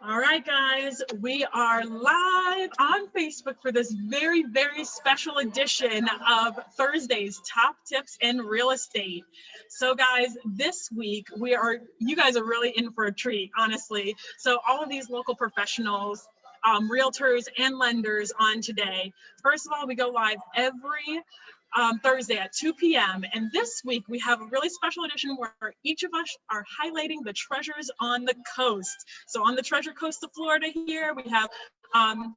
All right, guys, we are live on Facebook for this very, very special edition of Thursday's Top Tips in Real Estate. So, guys, this week you guys are really in for a treat, honestly. So, all of these local professionals, realtors, and lenders on today. First of all, we go live every Thursday at 2 p.m. And this week we have a really special edition where each of us are highlighting the treasures on the coast. So on the treasure coast of Florida here, we have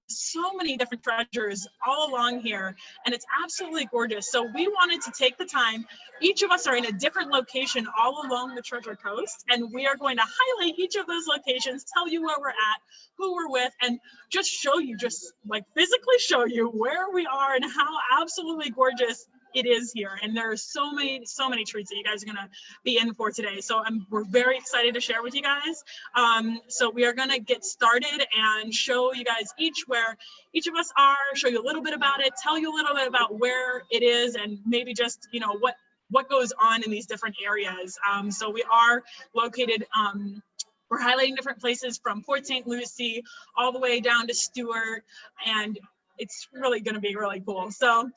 so many different treasures all along here, and it's absolutely gorgeous. So we wanted to take the time, each of us are in a different location all along the treasure coast, and we are going to highlight each of those locations, tell you where we're at, who we're with, and just show you, just like physically show you where we are and how absolutely gorgeous it is here. And there are so many treats that you guys are gonna be in for today. So we're very excited to share with you guys. So we are gonna get started and show you guys each where each of us are, show you a little bit about it, tell you a little bit about where it is, and maybe just, you know, what goes on in these different areas. So we are located, we're highlighting different places from Port St. Lucie all the way down to Stuart, and it's really going to be really cool. So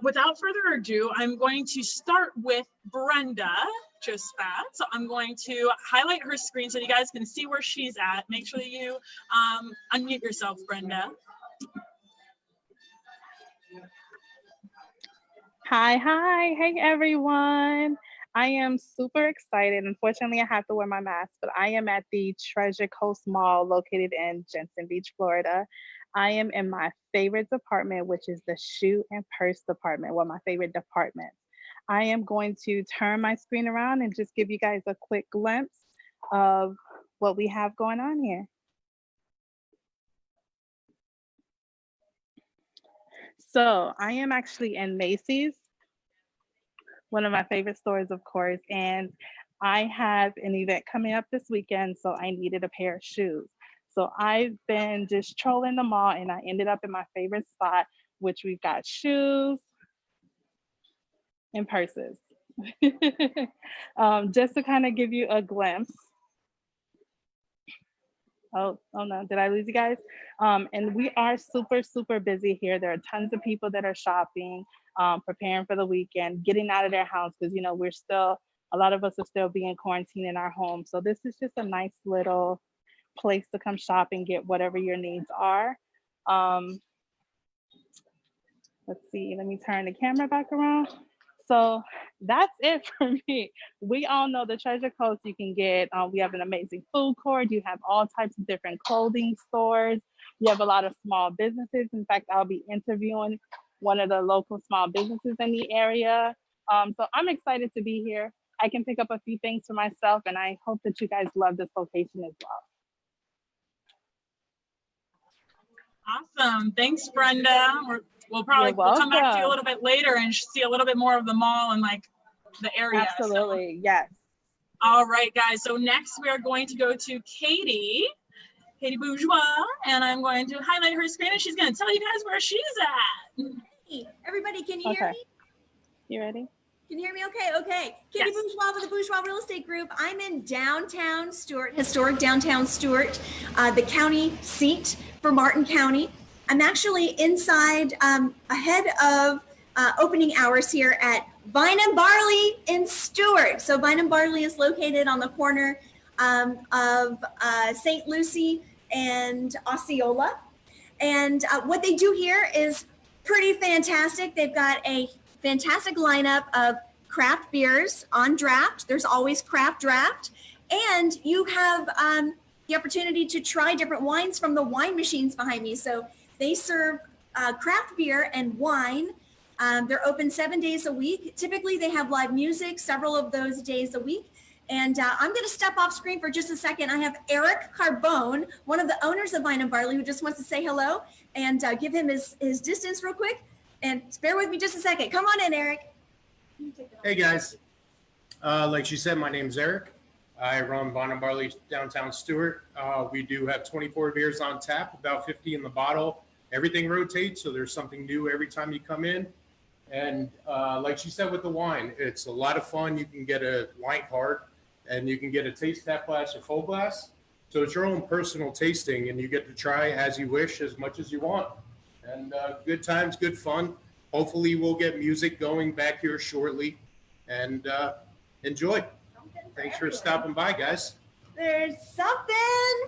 without further ado, I'm going to start with Brenda Josaphat. So I'm going to highlight her screen so you guys can see where she's at. Make sure that you unmute yourself, Brenda. Hi, hey everyone. I am super excited. Unfortunately, I have to wear my mask, but I am at the Treasure Coast Mall located in Jensen Beach, Florida. I am in my favorite department, which is the shoe and purse department, one of my favorite departments. I am going to turn my screen around and just give you guys a quick glimpse of what we have going on here. So I am actually in Macy's, one of my favorite stores, of course, and I have an event coming up this weekend, so I needed a pair of shoes. So I've been just trolling the mall, and I ended up in my favorite spot, which we've got shoes and purses. Just to kind of give you a glimpse. Oh no, did I lose you guys? And we are super busy here. There are tons of people that are shopping, preparing for the weekend, getting out of their house, because you know a lot of us are still being quarantined in our homes. So this is just a nice little place to come shop and get whatever your needs are. Let's see, let me turn the camera back around. So that's it for me. We all know the Treasure Coast you can get. We have an amazing food court. You have all types of different clothing stores. You have a lot of small businesses. In fact, I'll be interviewing one of the local small businesses in the area. So I'm excited to be here. I can pick up a few things for myself, and I hope that you guys love this location as well. Awesome. Thanks, Brenda. We'll come back to you a little bit later and see a little bit more of the mall and like the area. Absolutely, so. Yes. All right, guys. So next we are going to go to Katey Bourgeois, and I'm going to highlight her screen, and she's going to tell you guys where she's at. Hey, everybody, can you hear me? You ready? Can you hear me? Okay. Katey Bourgeois with the Bourgeois Real Estate Group. I'm in downtown Stuart, historic downtown Stuart, the county seat for Martin County. I'm actually inside ahead of opening hours here at Vine and Barley in Stuart. So Vine and Barley is located on the corner of St. Lucie and Osceola. And what they do here is pretty fantastic. They've got a fantastic lineup of craft beers on draft. There's always craft draft. And you have the opportunity to try different wines from the wine machines behind me. So they serve craft beer and wine. They're open 7 days a week. Typically, they have live music several of those days a week. And I'm going to step off screen for just a second. I have Eric Carbone, one of the owners of Vine and Barley, who just wants to say hello and give him his distance real quick. And bear with me just a second. Come on in, Eric. Hey, guys. Like she said, my name's Eric. I run Vine and Barley downtown Stuart. We do have 24 beers on tap, about 50 in the bottle. Everything rotates, so there's something new every time you come in. And like she said with the wine, it's a lot of fun. You can get a wine cart, and you can get a taste tap glass or full glass. So it's your own personal tasting, and you get to try as you wish, as much as you want. And good times, good fun. Hopefully we'll get music going back here shortly. And enjoy. Thanks for stopping by, guys. There's something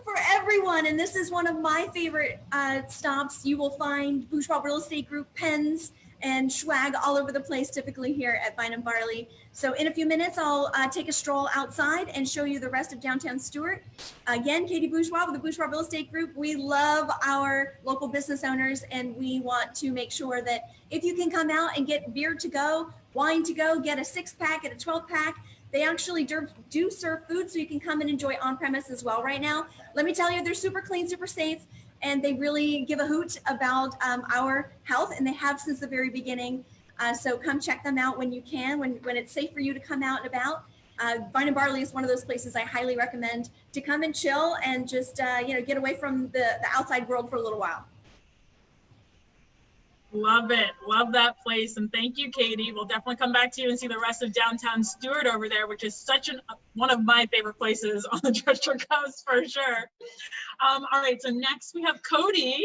for everyone, and this is one of my favorite stops. You will find Bourgeois Real Estate Group pens and swag all over the place, typically here at Vine and Barley. So in a few minutes, I'll take a stroll outside and show you the rest of downtown Stuart. Again, Katey Bourgeois with the Bourgeois Real Estate Group. We love our local business owners, and we want to make sure that if you can come out and get beer to go, wine to go, get a 6-pack, get a 12-pack. They actually do serve food, so you can come and enjoy on premise as well right now. Let me tell you, they're super clean, super safe, and they really give a hoot about our health, and they have since the very beginning. So come check them out when you can, when it's safe for you to come out and about. Vine and Barley is one of those places I highly recommend to come and chill and just get away from the outside world for a little while. Love it. Love that place. And thank you, Katey. We'll definitely come back to you and see the rest of downtown Stuart over there, which is such one of my favorite places on the Treasure Coast for sure. All right, so next we have Codi.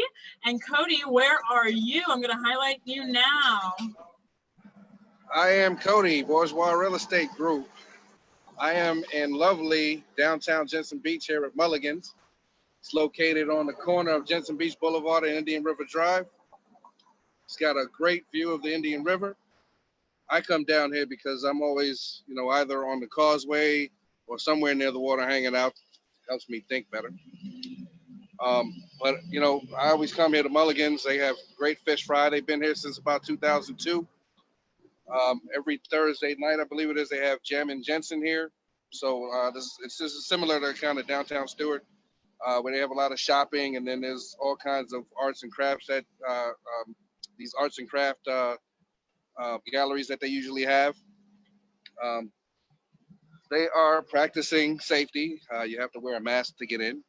And Codi, where are you? I'm going to highlight you now. I am Codi, Bourgeois Real Estate Group. I am in lovely downtown Jensen Beach here at Mulligan's. It's located on the corner of Jensen Beach Boulevard and Indian River Drive. It's got a great view of the Indian River. I come down here because I'm always, either on the causeway or somewhere near the water hanging out. Helps me think better. But I always come here to Mulligan's. They have great fish fry. They've been here since about 2002. Every Thursday night, I believe it is, they have Jam and Jensen here. So it's just similar to kind of downtown Stuart, where they have a lot of shopping, and then there's all kinds of arts and crafts that these arts and craft galleries that they usually have. They are practicing safety. You have to wear a mask to get in,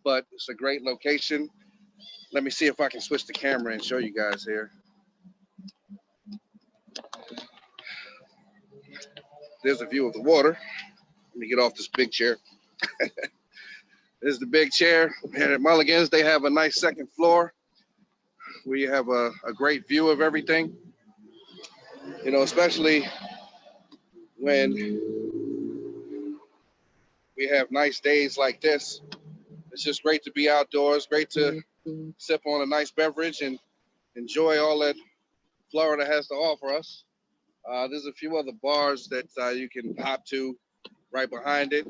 but it's a great location. Let me see if I can switch the camera and show you guys here. There's a view of the water. Let me get off this big chair. There's the big chair. And at Mulligan's, they have a nice second floor where you have a great view of everything. Especially when we have nice days like this. It's just great to be outdoors, great to sip on a nice beverage and enjoy all that Florida has to offer us. There's a few other bars that you can hop to right behind it.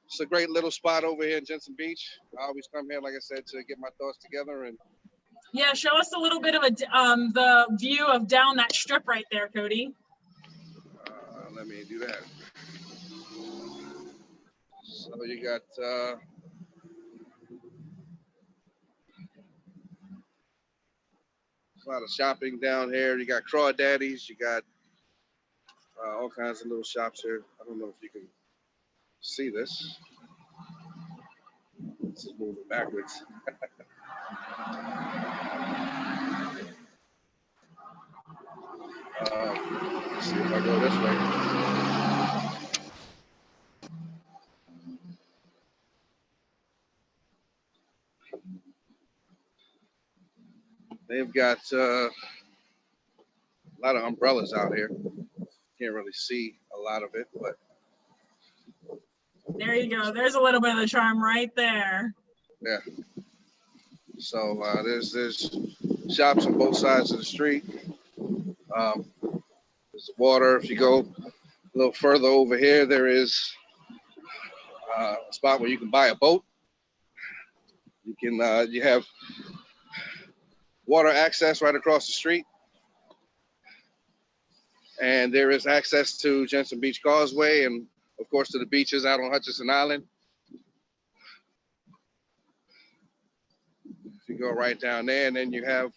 It's a great little spot over here in Jensen Beach. I always come here, like I said, to get my thoughts together. And yeah, show us a little bit of the view of down that strip right there, Codi. Let me do that. So you got a lot of shopping down here. You got Crawdaddies. You got all kinds of little shops here. I don't know if you can see this. This is moving backwards. Let's see if I go this way. They've got a lot of umbrellas out here. Can't really see a lot of it, but there you go. There's a little bit of the charm right there. Yeah. So there's shops on both sides of the street. There's water. If you go a little further over here, there is a spot where you can buy a boat. You have water access right across the street. And there is access to Jensen Beach Causeway and, of course, to the beaches out on Hutchinson Island. If you go right down there, and then you have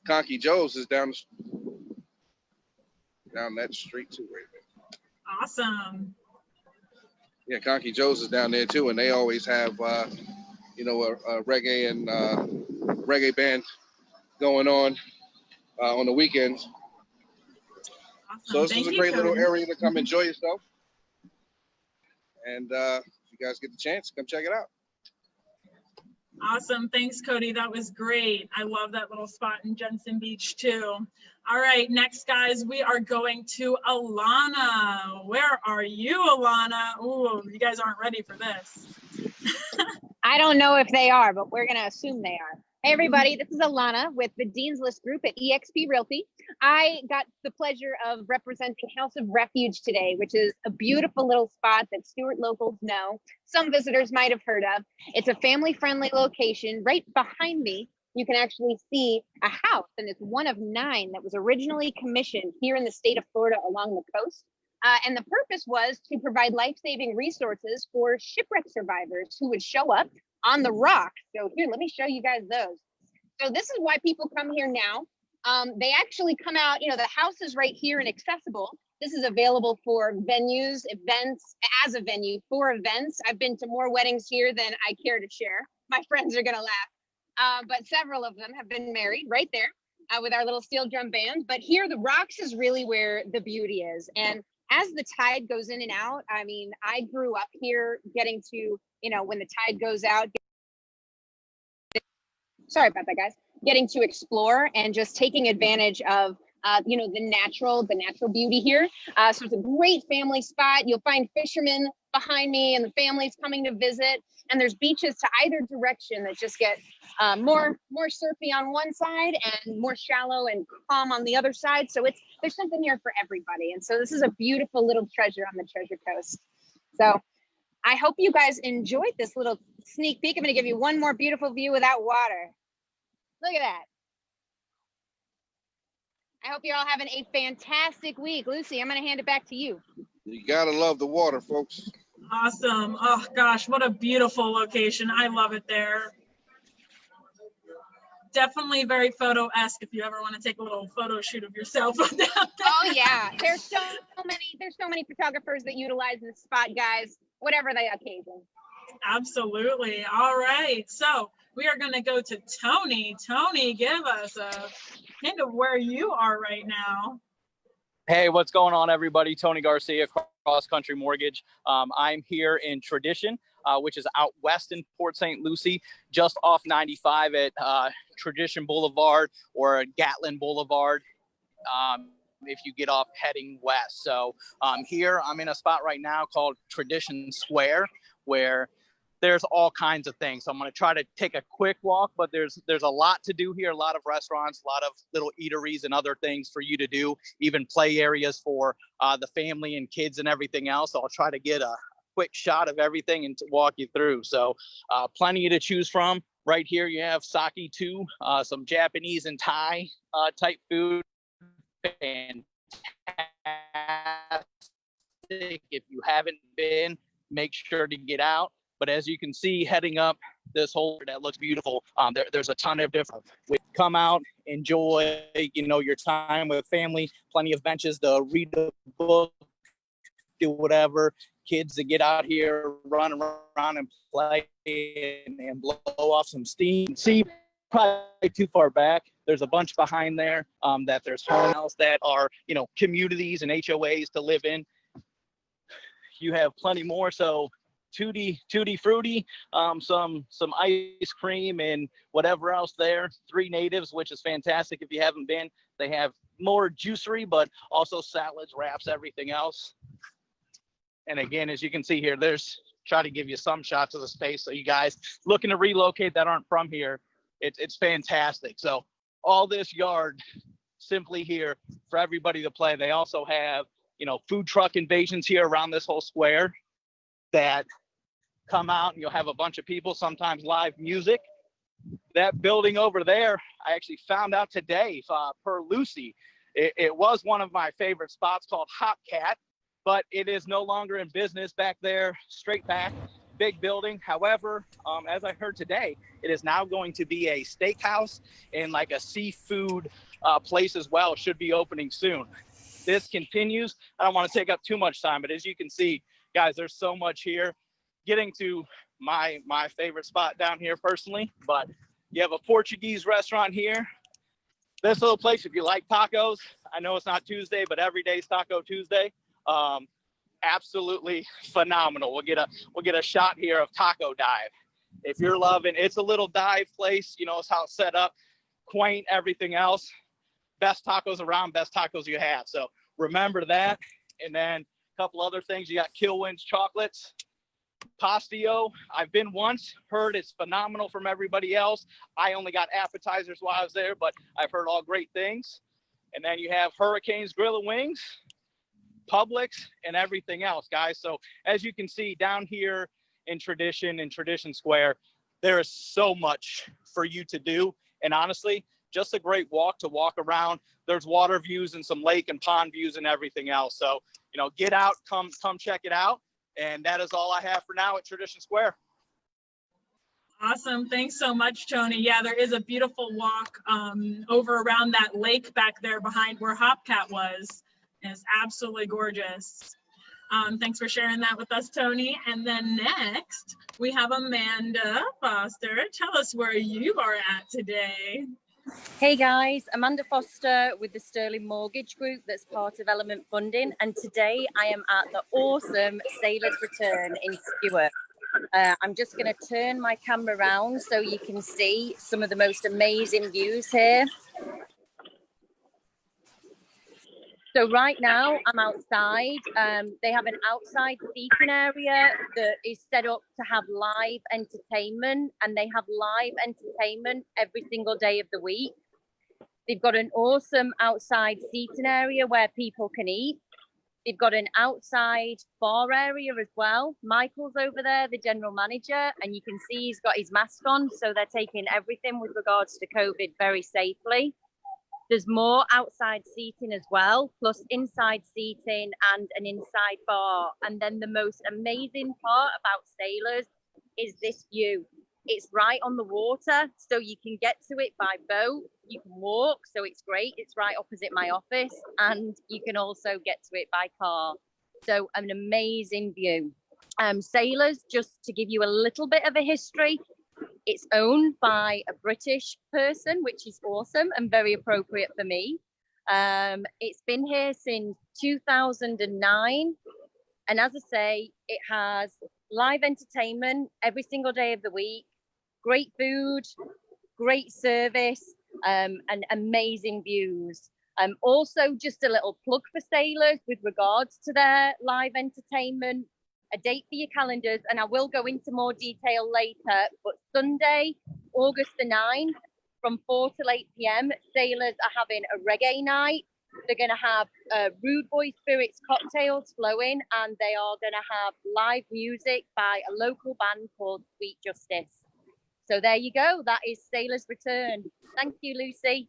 Conky Joe's is down that street too, right there. Awesome. Yeah, Conky Joe's is down there too, and they always have, a reggae and reggae band going on the weekends. Awesome. So this is a great little area to come enjoy yourself. And if you guys get the chance, come check it out. Awesome. Thanks, Cody. That was great. I love that little spot in Jensen Beach too. All right, next, guys, we are going to Alana. Where are you, Alana? Ooh, you guys aren't ready for this. I don't know if they are, but we're going to assume they are. Hey, everybody, this is Alana with the Dean's List Group at eXp Realty. I got the pleasure of representing House of Refuge today, which is a beautiful little spot that Stuart locals know. Some visitors might have heard of. It's a family-friendly location. Right behind me, you can actually see a house, and it's one of 9 that was originally commissioned here in the state of Florida along the coast. And the purpose was to provide life-saving resources for shipwreck survivors who would show up on the rock. So here, let me show you guys those. So this is why people come here now. They actually come out, the house is right here and accessible. This is available for venues, events, as a venue for events. I've been to more weddings here than I care to share. My friends are gonna laugh. But several of them have been married right there with our little steel drum band. But here, the rocks is really where the beauty is. And as the tide goes in and out, I mean, I grew up here getting to, when the tide goes out, sorry about that, guys, getting to explore and just taking advantage of, the natural beauty here. So it's a great family spot. You'll find fishermen behind me and the families coming to visit. And there's beaches to either direction that just get more surfy on one side and more shallow and calm on the other side. So there's something here for everybody. And so this is a beautiful little treasure on the Treasure Coast. So I hope you guys enjoyed this little sneak peek. I'm going to give you one more beautiful view without water. Look at that. I hope you're all having a fantastic week. Lucy, I'm going to hand it back to you. You gotta love the water, folks. Awesome. Oh gosh, what a beautiful location. I love it there. Definitely very photo-esque if you ever want to take a little photo shoot of yourself down there. Oh yeah, there's so many photographers that utilize this spot, guys, whatever the occasion. Absolutely. All right, so we are going to go to Tony. Tony, give us a hint of where you are right now. Hey, what's going on, everybody? Tony Garcia, Cross Country Mortgage. I'm here in Tradition, which is out west in Port St. Lucie, just off 95 at Tradition Boulevard or Gatlin Boulevard if you get off heading west. So here I'm in a spot right now called Tradition Square, where there's all kinds of things. So I'm going to try to take a quick walk, but there's a lot to do here, a lot of restaurants, a lot of little eateries and other things for you to do, even play areas for the family and kids and everything else. So I'll try to get a quick shot of everything and to walk you through. So plenty to choose from. Right here you have sake too, some Japanese and Thai type food. Fantastic. If you haven't been, make sure to get out. But as you can see, heading up this whole, that looks beautiful. There's a ton of different, come out, enjoy, your time with family, plenty of benches to read a book, do whatever. Kids to get out here, run around and play and blow off some steam. See, probably too far back. There's a bunch behind there that there's homes that are, communities and HOAs to live in. You have plenty more. So Tutti Frutti, some ice cream and whatever else there. 3 Natives, which is fantastic if you haven't been. They have more juicery, but also salads, wraps, everything else. And again, as you can see here, try to give you some shots of the space. So you guys looking to relocate that aren't from here, it's fantastic. So all this yard simply here for everybody to play. They also have, food truck invasions here around this whole square that come out, and you'll have a bunch of people, sometimes live music. That building over there, I actually found out today, per Lucy, it was one of my favorite spots called Hot Cat, but it is no longer in business back there, straight back, big building. However, as I heard today, it is now going to be a steakhouse and like a seafood place as well. Should be opening soon. This continues. I don't want to take up too much time, but as you can see, guys, there's so much here. Getting to my favorite spot down here personally, but you have a Portuguese restaurant here. This little place, if you like tacos, I know it's not Tuesday, but every day's Taco Tuesday. Absolutely phenomenal. We'll get a shot here of Taco Dive. if you're loving, it's a little dive place, you know, it's how it's set up, quaint, everything else. Best tacos around, best tacos you have. So remember that. And then a couple other things. You got Kilwin's chocolates, Pastio. I've been once, heard it's phenomenal from everybody else. I only got appetizers while I was there, but I've heard all great things. And then you have Hurricane's Grill and Wings, Publix, and everything else, guys. So as you can see down here in Tradition Square, there is so much for you to do. And honestly, just a great walk to walk around. There's water views and some lake and pond views and everything else. So, you know, get out, come check it out. And that is all I have for now at Tradition Square. Awesome. Thanks so much, Tony. Yeah, there is a beautiful walk over around that lake back there behind where Hopcat was. It's absolutely gorgeous. Thanks for sharing that with us, Tony. And then next, we have Amanda Foster. Tell us where you are at today. Hey guys, Amanda Foster with the Sterling Mortgage Group that's part of Element Funding, and today I am at the awesome Sailors Return in Stuart. I'm just going to turn my camera around so you can see some of the most amazing views here. So right now I'm outside. They have an outside seating area that is set up to have live entertainment, and they have live entertainment every single day of the week. They've got an awesome outside seating area where people can eat. They've got an outside bar area as well. Michael's over there, the general manager, and you can see he's got his mask on. So they're taking everything with regards to COVID very safely. There's more outside seating as well, plus inside seating and an inside bar. And then the most amazing part about Sailors is this view. It's right on the water, so you can get to it by boat. You can walk, so it's great. It's right opposite my office, and you can also get to it by car. So an amazing view. Sailors, just to give you a little bit of a history, it's owned by a British person, which is awesome and very appropriate for me. It's been here since 2009. And as I say, it has live entertainment every single day of the week, great food, great service, and amazing views. Also, just a little plug for Sailors with regards to their live entertainment. A date for your calendars, and I will go into more detail later, but Sunday, August the 9th, from 4 till 8 p.m, Sailors are having a reggae night. They're going to have Rude Boy Spirits cocktails flowing, and they are going to have live music by a local band called Sweet Justice. So there you go. That is Sailors Return. Thank you, Lucy.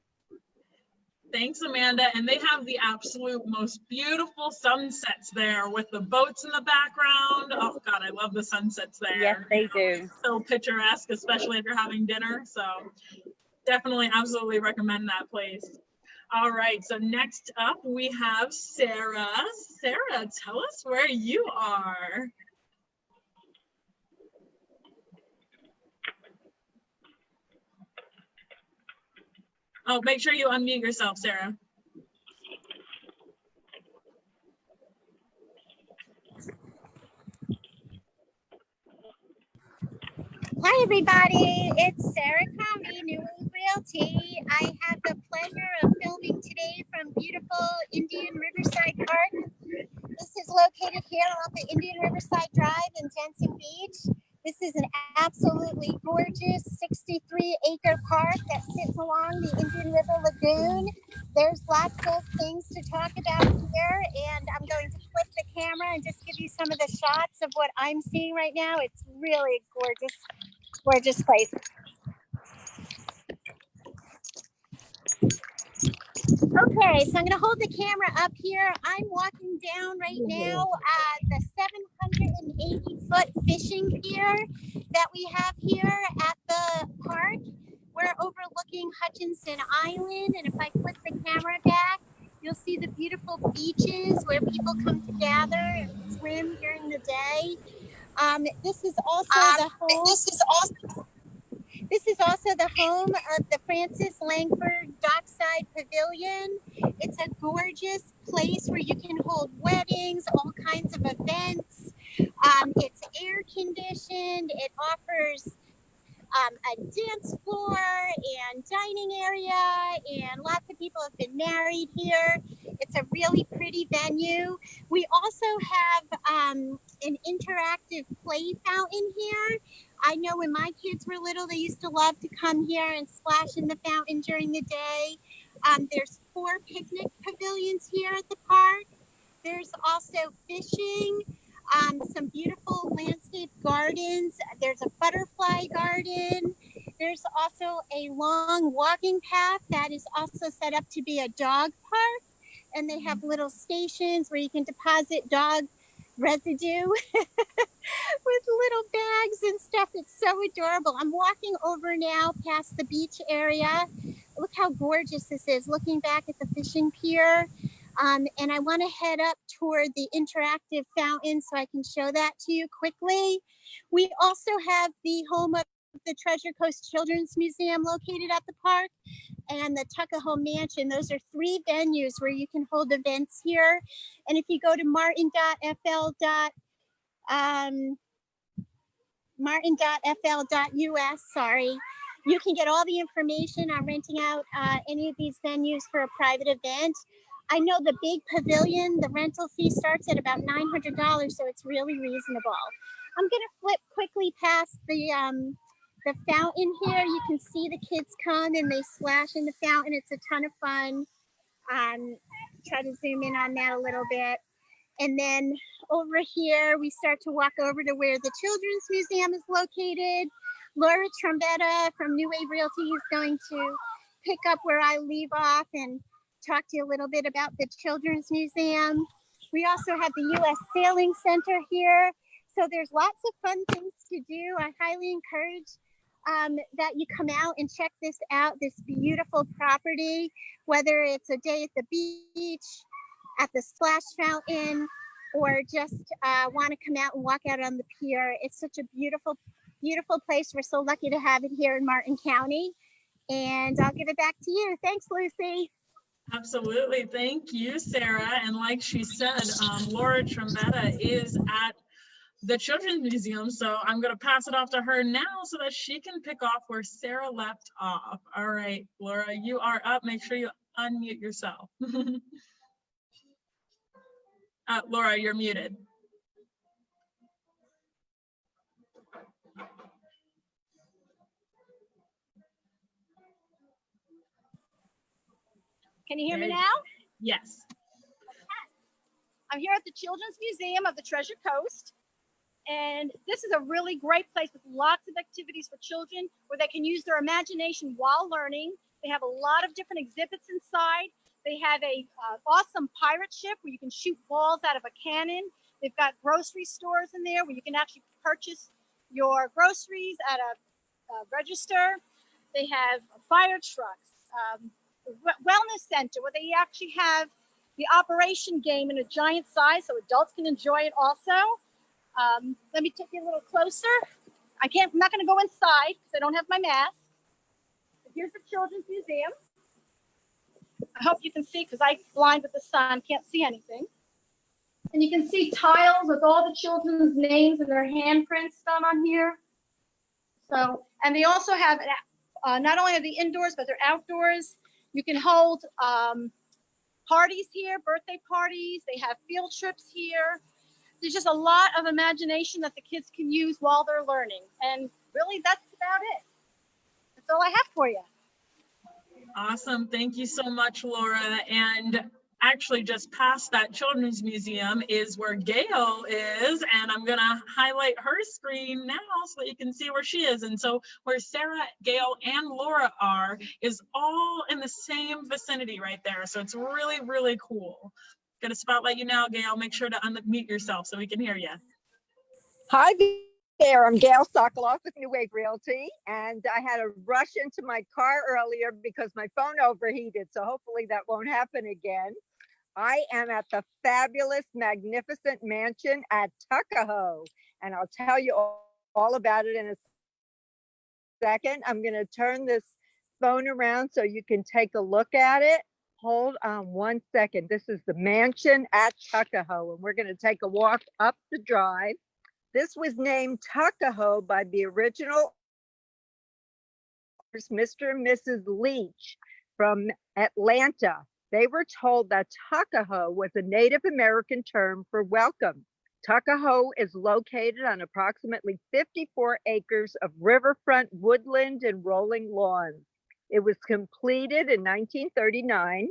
Thanks, Amanda. And they have the absolute most beautiful sunsets there with the boats in the background. Oh God, I love the sunsets there. Yes, they do. So picturesque, especially if you're having dinner. So definitely, absolutely recommend that place. All right, so next up we have Sarah. Sarah, tell us where you are. Oh, make sure you unmute yourself, Sarah. Hi, everybody. It's Sarah Codi, New Realty. I have the pleasure of filming today from beautiful Indian Riverside Park. This is located here off the Indian Riverside Drive in Jensen Beach. This is an absolutely gorgeous 63-acre park that sits along the Indian River Lagoon. There's lots of things to talk about here, and I'm going to flip the camera and just give you some of the shots of what I'm seeing right now. It's really gorgeous, gorgeous place. Okay, so I'm going to hold the camera up here. I'm walking down right now the 780-foot fishing pier that we have here at the park. We're overlooking Hutchinson Island, and if I click the camera back, you'll see the beautiful beaches where people come to gather and swim during the day. This is also the home. This is also the home of the Francis Langford Dockside Pavilion. It's a gorgeous place where you can hold weddings, all kinds of events. It's air conditioned. It offers a dance floor and dining area, and lots of people have been married here. It's a really pretty venue. We also have an interactive play fountain here. I know when my kids were little, they used to love to come here and splash in the fountain during the day. There's 4 picnic pavilions here at the park. There's also fishing, some beautiful landscape gardens. There's a butterfly garden. There's also a long walking path that is also set up to be a dog park. And they have little stations where you can deposit dog residue with little bags and stuff. It's so adorable. I'm walking over now past the beach area. Look how gorgeous this is, looking back at the fishing pier. And I want to head up toward the interactive fountain so I can show that to you quickly. We also have the home of the Treasure Coast Children's Museum located at the park, and the Tuckahoe Mansion. Those are 3 venues where you can hold events here. And if you go to martin.fl.us, sorry, you can get all the information on renting out any of these venues for a private event. I know the big pavilion, the rental fee starts at about $900, so it's really reasonable. I'm gonna flip quickly past the fountain here. You can see the kids come and they splash in the fountain. It's a ton of fun. Try to zoom in on that a little bit. And then over here, we start to walk over to where the Children's Museum is located. Laura Trombetta from New Wave Realty is going to pick up where I leave off and talk to you a little bit about the Children's Museum. We also have the U.S. Sailing Center here. So there's lots of fun things to do. I highly encourage that you come out and check this out, this beautiful property, whether it's a day at the beach, at the splash fountain, or just want to come out and walk out on the pier. It's such a beautiful, beautiful place. We're so lucky to have it here in Martin County. And I'll give it back to you. Thanks, Lucy. Absolutely. Thank you, Sarah. And like she said, Laura Trombetta is at the Children's Museum. So I'm going to pass it off to her now so that she can pick off where Sarah left off. All right, Laura, you are up. Make sure you unmute yourself. Laura, you're muted. Can you hear me now? Yes. I'm here at the Children's Museum of the Treasure Coast. And this is a really great place with lots of activities for children where they can use their imagination while learning. They have a lot of different exhibits inside. They have a awesome pirate ship where you can shoot balls out of a cannon. They've got grocery stores in there where you can actually purchase your groceries at a register. They have fire trucks, wellness center where they actually have the operation game in a giant size so adults can enjoy it also. Let me take you a little closer. I'm not going to go inside because I don't have my mask. But here's the Children's Museum. I hope you can see because I'm blind with the sun, can't see anything. And you can see tiles with all the children's names and their handprints done on here. So, and they also have, not only are they indoors, but they're outdoors. You can hold parties here, birthday parties. They have field trips here. There's just a lot of imagination that the kids can use while they're learning. And really, that's about it. That's all I have for you. Awesome. Thank you so much, Laura. And actually just past that Children's Museum is where Gail is. And I'm going to highlight her screen now so that you can see where she is. And so where Sarah, Gail, and Laura are is all in the same vicinity right there. So it's really, really cool. Going to spotlight you now, Gail. Make sure to unmute yourself so we can hear you. Hi there, I'm Gail Sokoloff with New Wave Realty, and I had to rush into my car earlier because my phone overheated, so hopefully that won't happen again. I am at the fabulous, magnificent mansion at Tuckahoe, and I'll tell you all about it in a second. I'm going to turn this phone around so you can take a look at it. Hold on one second. This is the mansion at Tuckahoe, and we're going to take a walk up the drive. This was named Tuckahoe by the original Mr. and Mrs. Leach from Atlanta. They were told that Tuckahoe was a Native American term for welcome. Tuckahoe is located on approximately 54 acres of riverfront woodland and rolling lawns. It was completed in 1939.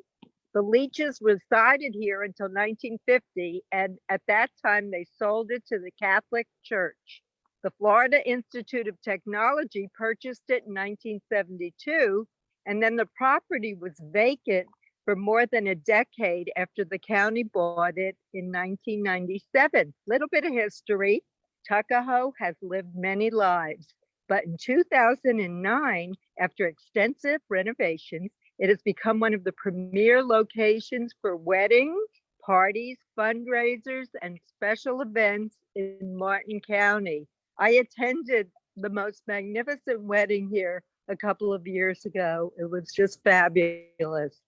The Leaches resided here until 1950, and at that time they sold it to the Catholic Church. The Florida Institute of Technology purchased it in 1972, and then the property was vacant for more than a decade after the county bought it in 1997. Little bit of history. Tuckahoe has lived many lives, but in 2009, after extensive renovations, it has become one of the premier locations for weddings, parties, fundraisers, and special events in Martin County. I attended the most magnificent wedding here a couple of years ago. It was just fabulous.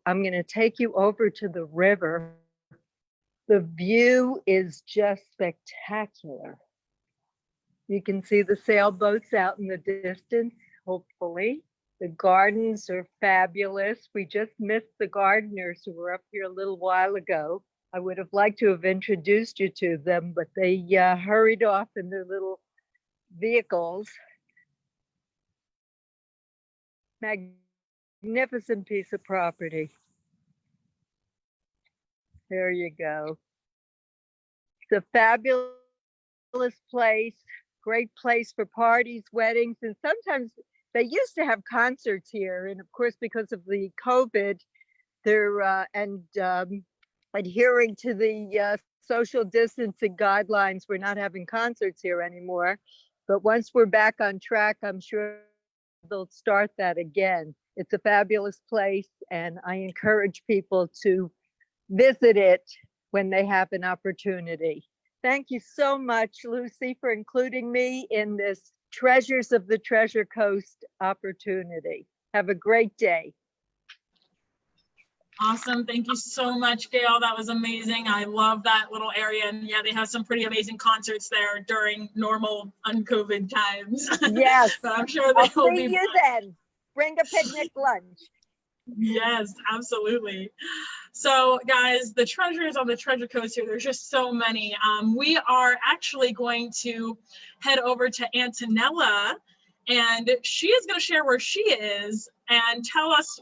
I'm going to take you over to the river. The view is just spectacular. You can see the sailboats out in the distance, hopefully. The gardens are fabulous. We just missed the gardeners who were up here a little while ago. I would have liked to have introduced you to them, but they hurried off in their little vehicles. Magnificent piece of property. There you go. It's a fabulous place, great place for parties, weddings, and sometimes they used to have concerts here. And of course, because of the COVID, they're adhering to the social distancing guidelines. We're not having concerts here anymore. But once we're back on track, I'm sure they'll start that again. It's a fabulous place, and I encourage people to visit it when they have an opportunity. Thank you so much, Lucy, for including me in this Treasures of the Treasure Coast opportunity. Have a great day. Awesome. Thank you so much, Gail. That was amazing. I love that little area. And yeah, they have some pretty amazing concerts there during normal un-COVID times. Yes. But I'm sure I'll they will see be. you then. Bring a picnic lunch. Yes, absolutely. So guys, the treasures on the Treasure Coast here, there's just so many. We are actually going to head over to Antonella, and she is going to share where she is and tell us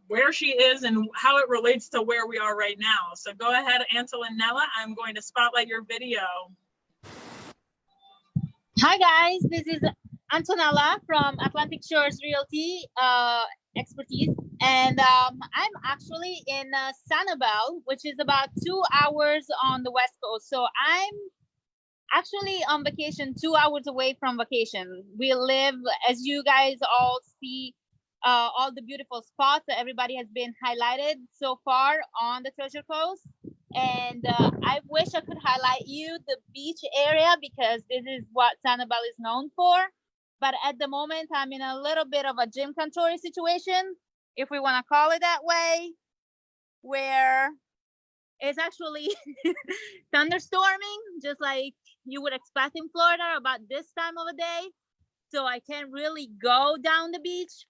where she is and how it relates to where we are right now. So go ahead, Antonella. I'm going to spotlight your video. Hi guys, this is Antonella from Atlantic Shores Realty expertise, and I'm actually in Sanibel, which is about 2 hours on the west coast. So I'm actually on vacation, 2 hours away from vacation. We live, as you guys all see, all the beautiful spots that everybody has been highlighted so far on the Treasure Coast. And I wish I could highlight you the beach area, because this is what Sanibel is known for. But at the moment, I'm in a little bit of a gym control situation, if we want to call it that way, where it's actually thunderstorming, just like you would expect in Florida about this time of the day. So I can't really go down the beach.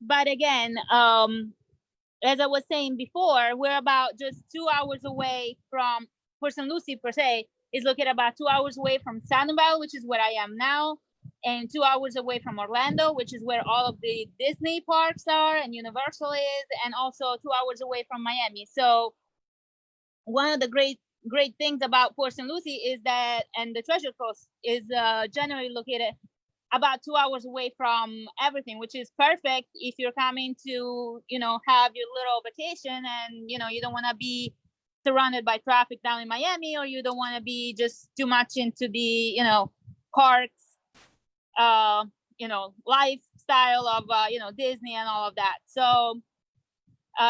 But again, as I was saying before, we're about just 2 hours away from Port St. Lucie per se, is located about 2 hours away from Sanibel, which is where I am now, and 2 hours away from Orlando, which is where all of the Disney parks are and Universal is, and also 2 hours away from Miami. So one of the great things about Port St. Lucie is that, and the Treasure Coast is generally located about 2 hours away from everything, which is perfect if you're coming to, have your little vacation, and, you don't want to be surrounded by traffic down in Miami, or you don't want to be just too much into the, parks, lifestyle of, Disney and all of that. So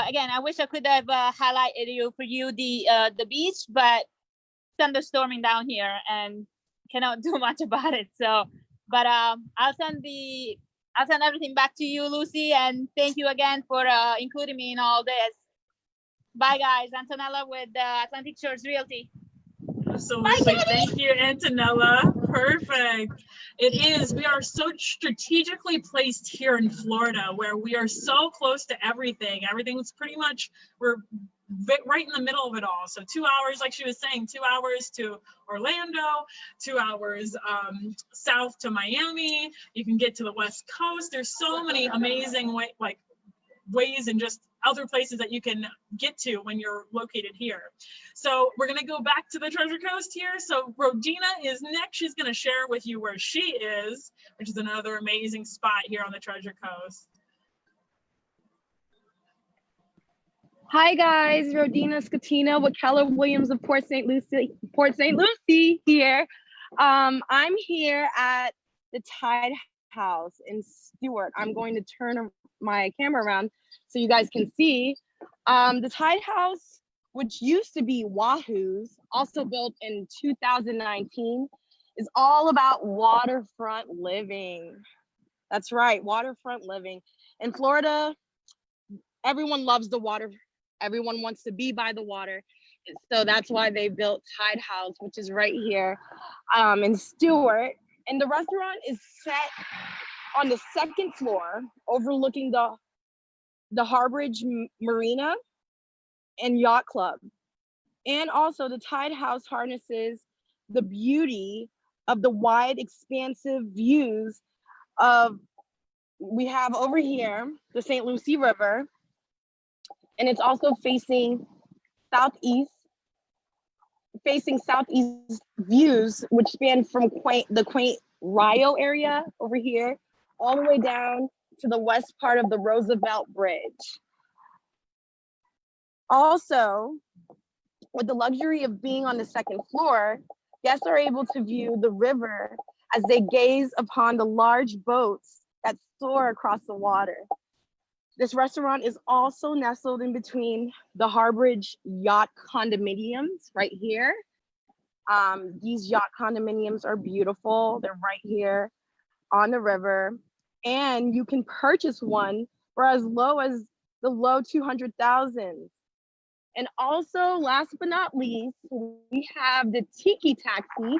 again, I wish I could have highlighted for you the beach, but thunderstorming down here and cannot do much about it. So, but I'll send everything back to you, Lucy, and thank you again for including me in all this. Bye, guys. Antonella with Atlantic Shores Realty. Absolutely. Thank you, Antonella. Perfect. It is. We are so strategically placed here in Florida, where we are so close to everything. Everything's pretty much, we're right in the middle of it all. So 2 hours, like she was saying, 2 hours to Orlando, 2 hours south to Miami. You can get to the West Coast. There's so many amazing ways and just other places that you can get to when you're located here. So we're going to go back to the Treasure Coast here. So Rodina is next. She's going to share with you where she is, which is another amazing spot here on the Treasure Coast. Hi guys, Rodina Scatina with Keller Williams of Port St. Lucie here. I'm here at the Tide House in Stuart. I'm going to turn my camera around so you guys can see. The Tide House, which used to be Wahoo's, also built in 2019, is all about waterfront living. That's right, waterfront living. In Florida, everyone loves the water. Everyone wants to be by the water. So that's why they built Tide House, which is right here in Stuart. And the restaurant is set on the second floor, overlooking the Harbridge Marina and Yacht Club. And also the Tide House harnesses the beauty of the wide, expansive views of, we have over here, the St. Lucie River, and it's also facing southeast views, which span from the quaint Rio area over here, all the way down to the west part of the Roosevelt Bridge. Also, with the luxury of being on the second floor, guests are able to view the river as they gaze upon the large boats that soar across the water. This restaurant is also nestled in between the Harbridge yacht condominiums right here. These yacht condominiums are beautiful. They're right here on the river, and you can purchase one for as low as the low 200,000. And also, last but not least, we have the Tiki Taxi,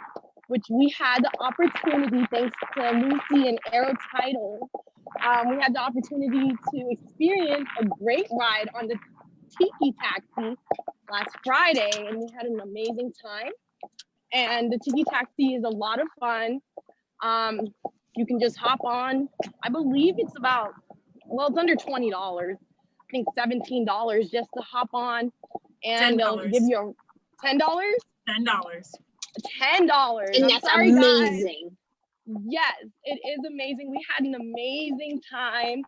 which we had the opportunity, thanks to Lucy and Aero Title, we had the opportunity to experience a great ride on the Tiki Taxi last Friday, and we had an amazing time. And the Tiki Taxi is a lot of fun. You can just hop on. I believe it's about, well, it's under $20. I think $17 just to hop on, and they'll give you $10. $10. And that's amazing. Guys. Yes, it is amazing. We had an amazing time.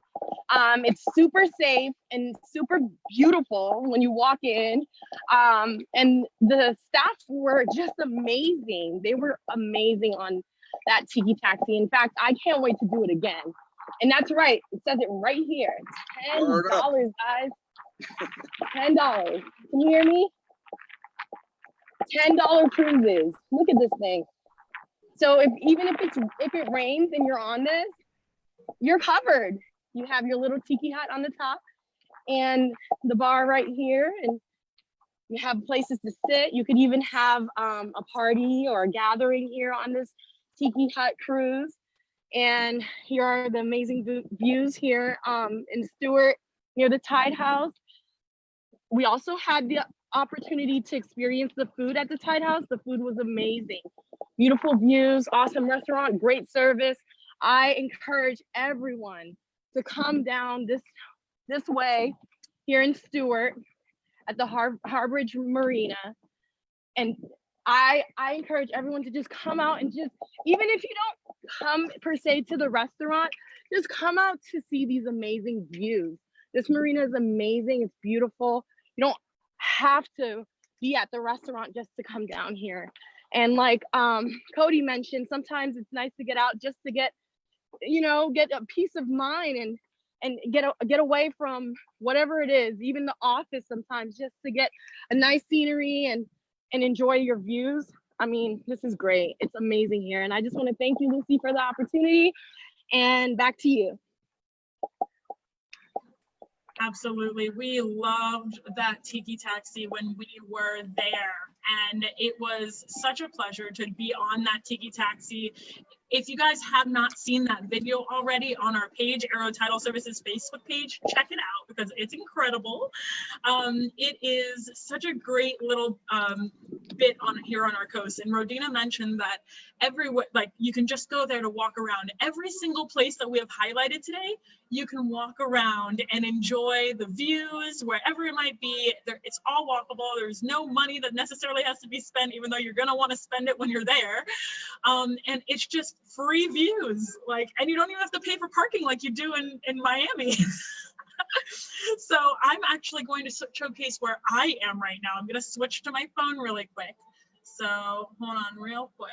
It's super safe and super beautiful when you walk in. And the staff were just amazing. They were amazing on that Tiki Taxi. In fact, I can't wait to do it again. And that's right. It says it right here. $10, guys. $10. Can you hear me? $10 cruises. Look at this thing. So even if it rains and you're on this, you're covered. You have your little tiki hut on the top and the bar right here, and you have places to sit. You could even have a party or a gathering here on this tiki hut cruise. And here are the amazing views here in Stuart near the Tide House. We also had the opportunity to experience the food at the Tide House. The food was amazing. Beautiful views, awesome restaurant, great service. I encourage everyone to come down this way here in Stuart at the Harbridge Marina. And I encourage everyone to just come out and just, even if you don't come per se to the restaurant, just come out to see these amazing views. This marina is amazing. It's beautiful. You don't have to be at the restaurant just to come down here. And like Codi mentioned, sometimes it's nice to get out just to get a peace of mind and get away from whatever it is, even the office sometimes, just to get a nice scenery and enjoy your views. I mean, this is great. It's amazing here. And I just want to thank you, Lucy, for the opportunity. And back to you. Absolutely. We loved that Tiki Taxi when we were there. and it was such a pleasure to be on that Tiki Taxi. If you guys have not seen that video already on our page, Aero Title Services Facebook page, check it out because it's incredible. It is such a great little bit on here on our coast. And Rodina mentioned that like you can just go there to walk around. Every single place that we have highlighted today, you can walk around and enjoy the views wherever it might be. It's all walkable. There's no money that necessarily has to be spent, even though you're gonna want to spend it when you're there. And it's just free views, like, and you don't even have to pay for parking like you do in Miami. So I'm actually going to showcase where I am right now. I'm going to switch to my phone really quick. So hold on real quick.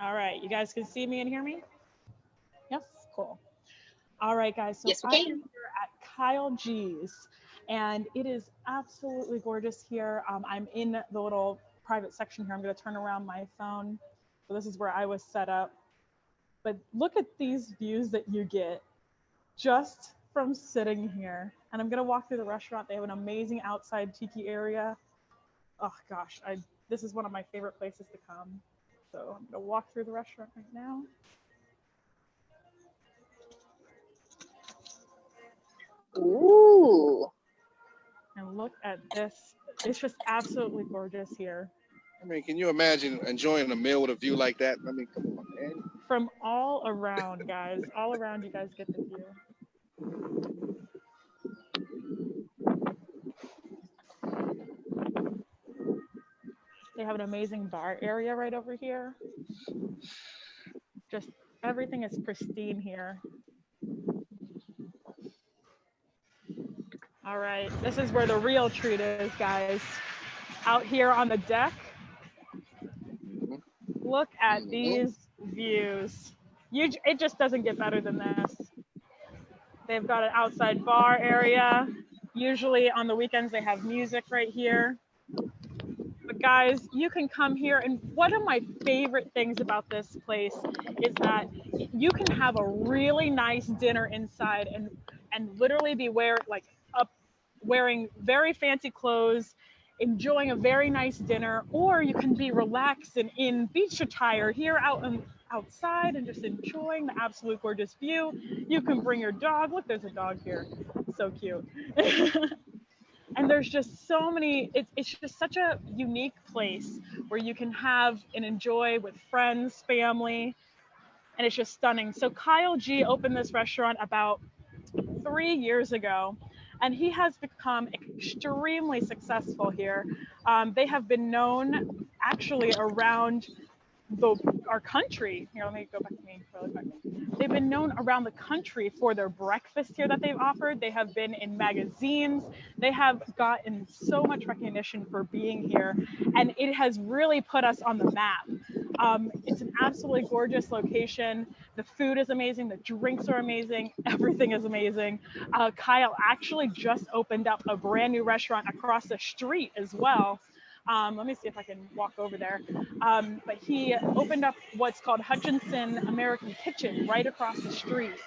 All right, you guys can see me and hear me? Yes, cool. All right, guys, so Yes, we I can. am here at Kyle G's, and it is absolutely gorgeous here. I'm in the little private section here. I'm going to turn around my phone. So this is where I was set up. But look at these views that you get just from sitting here. And I'm going to walk through the restaurant. They have an amazing outside tiki area. Oh gosh, this is one of my favorite places to come. So I'm going to walk through the restaurant right now. Ooh. And look at this. It's just absolutely gorgeous here. I mean, can you imagine enjoying a meal with a view like that? I mean, come on, man. From all around, guys. All around, you guys get the view. They have an amazing bar area right over here. Just everything is pristine here. All right, this is where the real treat is, guys. Out here on the deck. Look at these views. It just doesn't get better than this. They've got an outside bar area. Usually on the weekends, they have music right here. But guys, you can come here, and one of my favorite things about this place is that you can have a really nice dinner inside and literally be wearing very fancy clothes, enjoying a very nice dinner, or you can be relaxed and in beach attire here outside and just enjoying the absolute gorgeous view. You can bring your dog. Look, there's a dog here. So cute. And there's just so many, it's just such a unique place where you can have and enjoy with friends, family, and it's just stunning. So Kyle G opened this restaurant about 3 years ago, and he has become extremely successful here. They have been known actually around our country. Here, let me go back to me really quick. They've been known around the country for their breakfast here that they've offered. They have been in magazines. They have gotten so much recognition for being here, and it has really put us on the map. It's an absolutely gorgeous location. The food is amazing. The drinks are amazing. Everything is amazing. Kyle actually just opened up a brand new restaurant across the street as well. Let me see if I can walk over there. But he opened up what's called Hutchinson American Kitchen right across the street.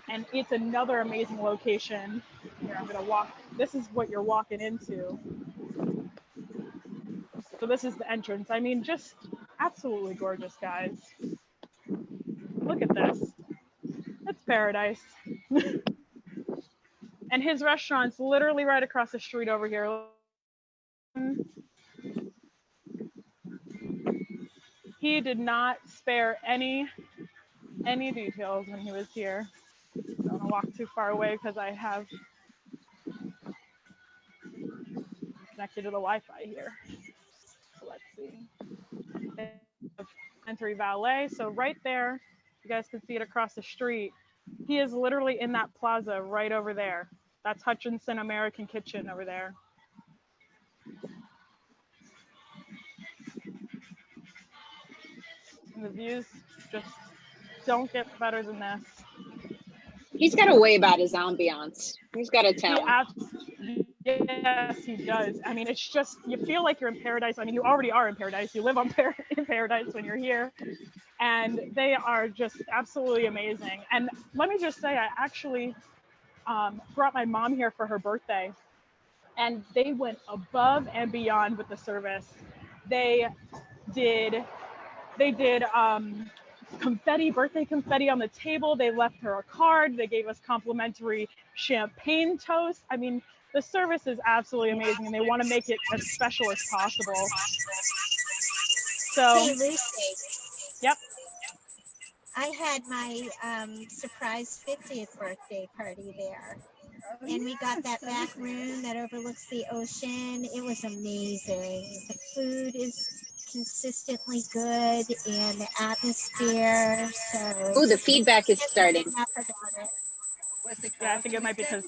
And it's another amazing location. Here, I'm gonna walk. This is what you're walking into. So this is the entrance. I mean, just absolutely gorgeous, guys. Look at this. It's paradise. And his restaurant's literally right across the street over here. He did not spare any details when he was here. I don't want to walk too far away because I have connected to the Wi-Fi here. So let's see. They have entry valet. So right there, you guys can see it across the street. He is literally in that plaza right over there. That's Hutchinson American Kitchen over there. And the views just don't get better than this. He's got a way about his ambiance. He's got a talent. Yes, he does. I mean, it's just, you feel like you're in paradise. I mean, you already are in paradise. You live in paradise when you're here. and they are just absolutely amazing. And let me just say, I actually brought my mom here for her birthday, and they went above and beyond with the service. They did confetti, birthday confetti on the table. They left her a card. They gave us complimentary champagne toast. I mean, the service is absolutely amazing, and they want to make it as special as possible. So, Hey, Lucy. Yep. I had my surprise 50th birthday party there. And we got that back room that overlooks the ocean. It was amazing. The food is consistently good and the atmosphere. So Oh, the feedback is starting. enough about it. Yeah, I think it might be because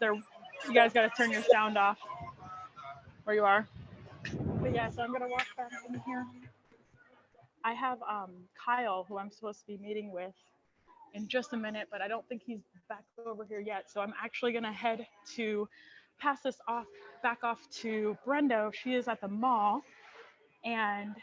you guys got to turn your sound off where you are. But yeah, so I'm gonna walk back in here. I have Kyle, who I'm supposed to be meeting with in just a minute, but I don't think he's back over here yet. So I'm actually gonna head to pass this back off to Brenda. She is at the mall, and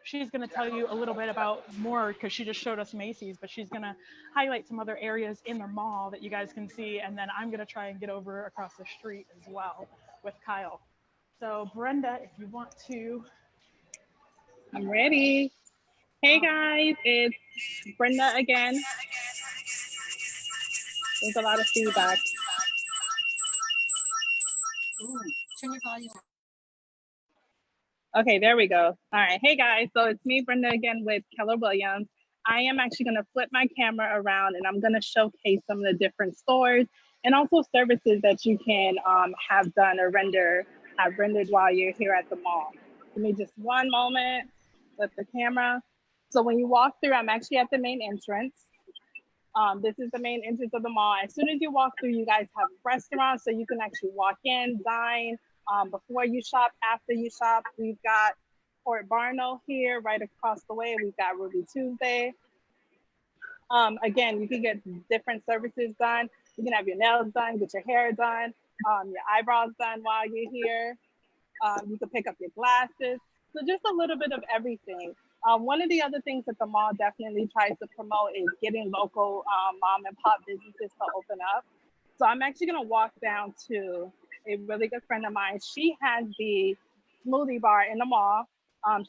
she's gonna tell you a little bit about more, because she just showed us Macy's, but she's gonna highlight some other areas in the mall that you guys can see, and then I'm gonna try and get over across the street as well with Kyle. So Brenda, if you want to. I'm ready. Hey guys, it's Brenda again. There's a lot of feedback. Ooh, turn your volume up. Okay, there we go. All right. Hey guys, so it's me, Brenda, again with Keller Williams. I am actually going to flip my camera around, and I'm going to showcase some of the different stores and also services that you can have done or have rendered while you're here at the mall. Give me just one moment. Flip the camera. So when you walk through, I'm actually at the main entrance. This is the main entrance of the mall. As soon as you walk through, you guys have restaurants, so you can actually walk in, dine, before you shop, after you shop. We've got Port Barno here, right across the way. We've got Ruby Tuesday. Again, you can get different services done. You can have your nails done, get your hair done, your eyebrows done while you're here. You can pick up your glasses. So just a little bit of everything. One of the other things that the mall definitely tries to promote is getting local mom and pop businesses to open up. So I'm actually gonna walk down to a really good friend of mine. She has the smoothie bar in the mall.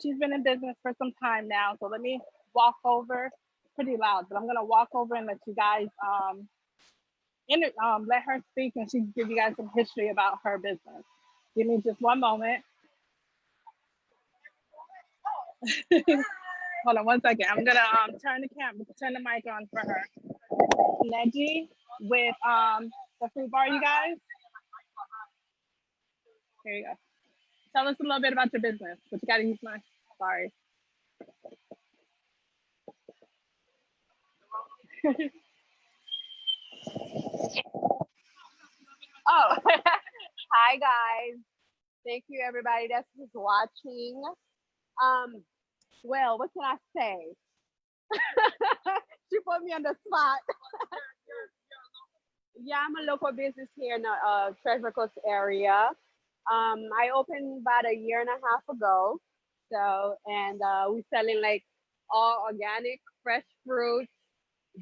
She's been in business for some time now. So let me walk over. It's pretty loud, but I'm gonna walk over and let you guys let her speak, and she can give you guys some history about her business. Give me just one moment. Hold on one second. I'm gonna turn the mic on for her. Neji with the fruit bar, you guys. Here you go. Tell us a little bit about your business, but you gotta use my, sorry. Oh, hi guys. Thank you everybody that's just watching. Well, what can I say? She put me on the spot. Yeah, I'm a local business here in the Treasure Coast area. I opened about a year and a half ago. So, and we're selling like all organic, fresh fruits,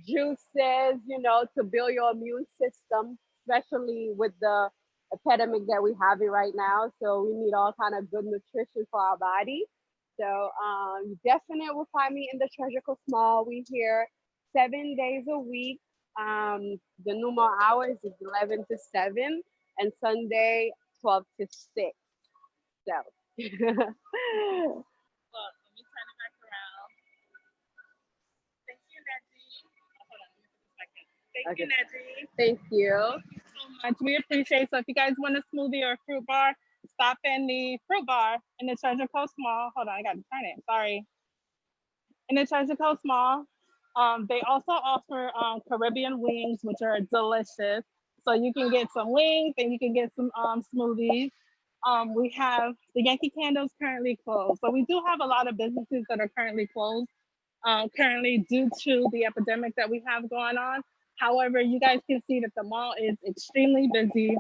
juices, you know, to build your immune system, especially with the epidemic that we're having right now. So we need all kind of good nutrition for our body. So you definitely will find me in the Treasure Coast Mall. We here 7 days a week. The normal hours is 11 to 7 and Sunday 12 to 6. So Let me turn it back around. Thank you, Neji. Hold on, just a second. Thank you, Neji. Thank you. Thank you so much. We appreciate it. So if you guys want a smoothie or a fruit bar, stop in the fruit bar in the Treasure Coast Mall. Hold on, I got to turn it. Sorry. In the Treasure Coast Mall. They also offer Caribbean wings, which are delicious. So you can get some wings and you can get some smoothies. We have the Yankee Candles currently closed. So we do have a lot of businesses that are currently closed, currently due to the epidemic that we have going on. However, you guys can see that the mall is extremely busy.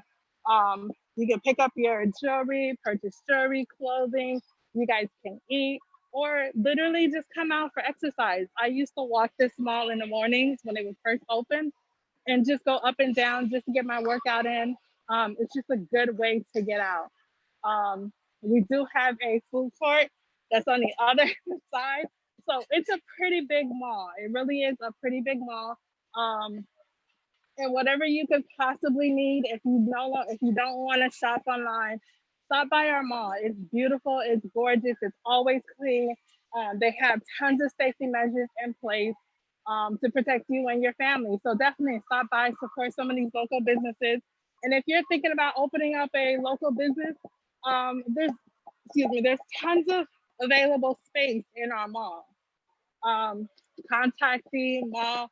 You can pick up your jewelry, purchase jewelry, clothing. You guys can eat. or literally just come out for exercise. I used to walk this mall in the mornings when it was first open and just go up and down just to get my workout in. It's just a good way to get out. We do have a food court that's on the other side. So it's a pretty big mall. It really is a pretty big mall. And whatever you could possibly need, if you don't want to shop online, stop by our mall. It's beautiful, it's gorgeous, it's always clean. They have tons of safety measures in place to protect you and your family. So definitely stop by, support some of these local businesses. And if you're thinking about opening up a local business, there's tons of available space in our mall. Contact the mall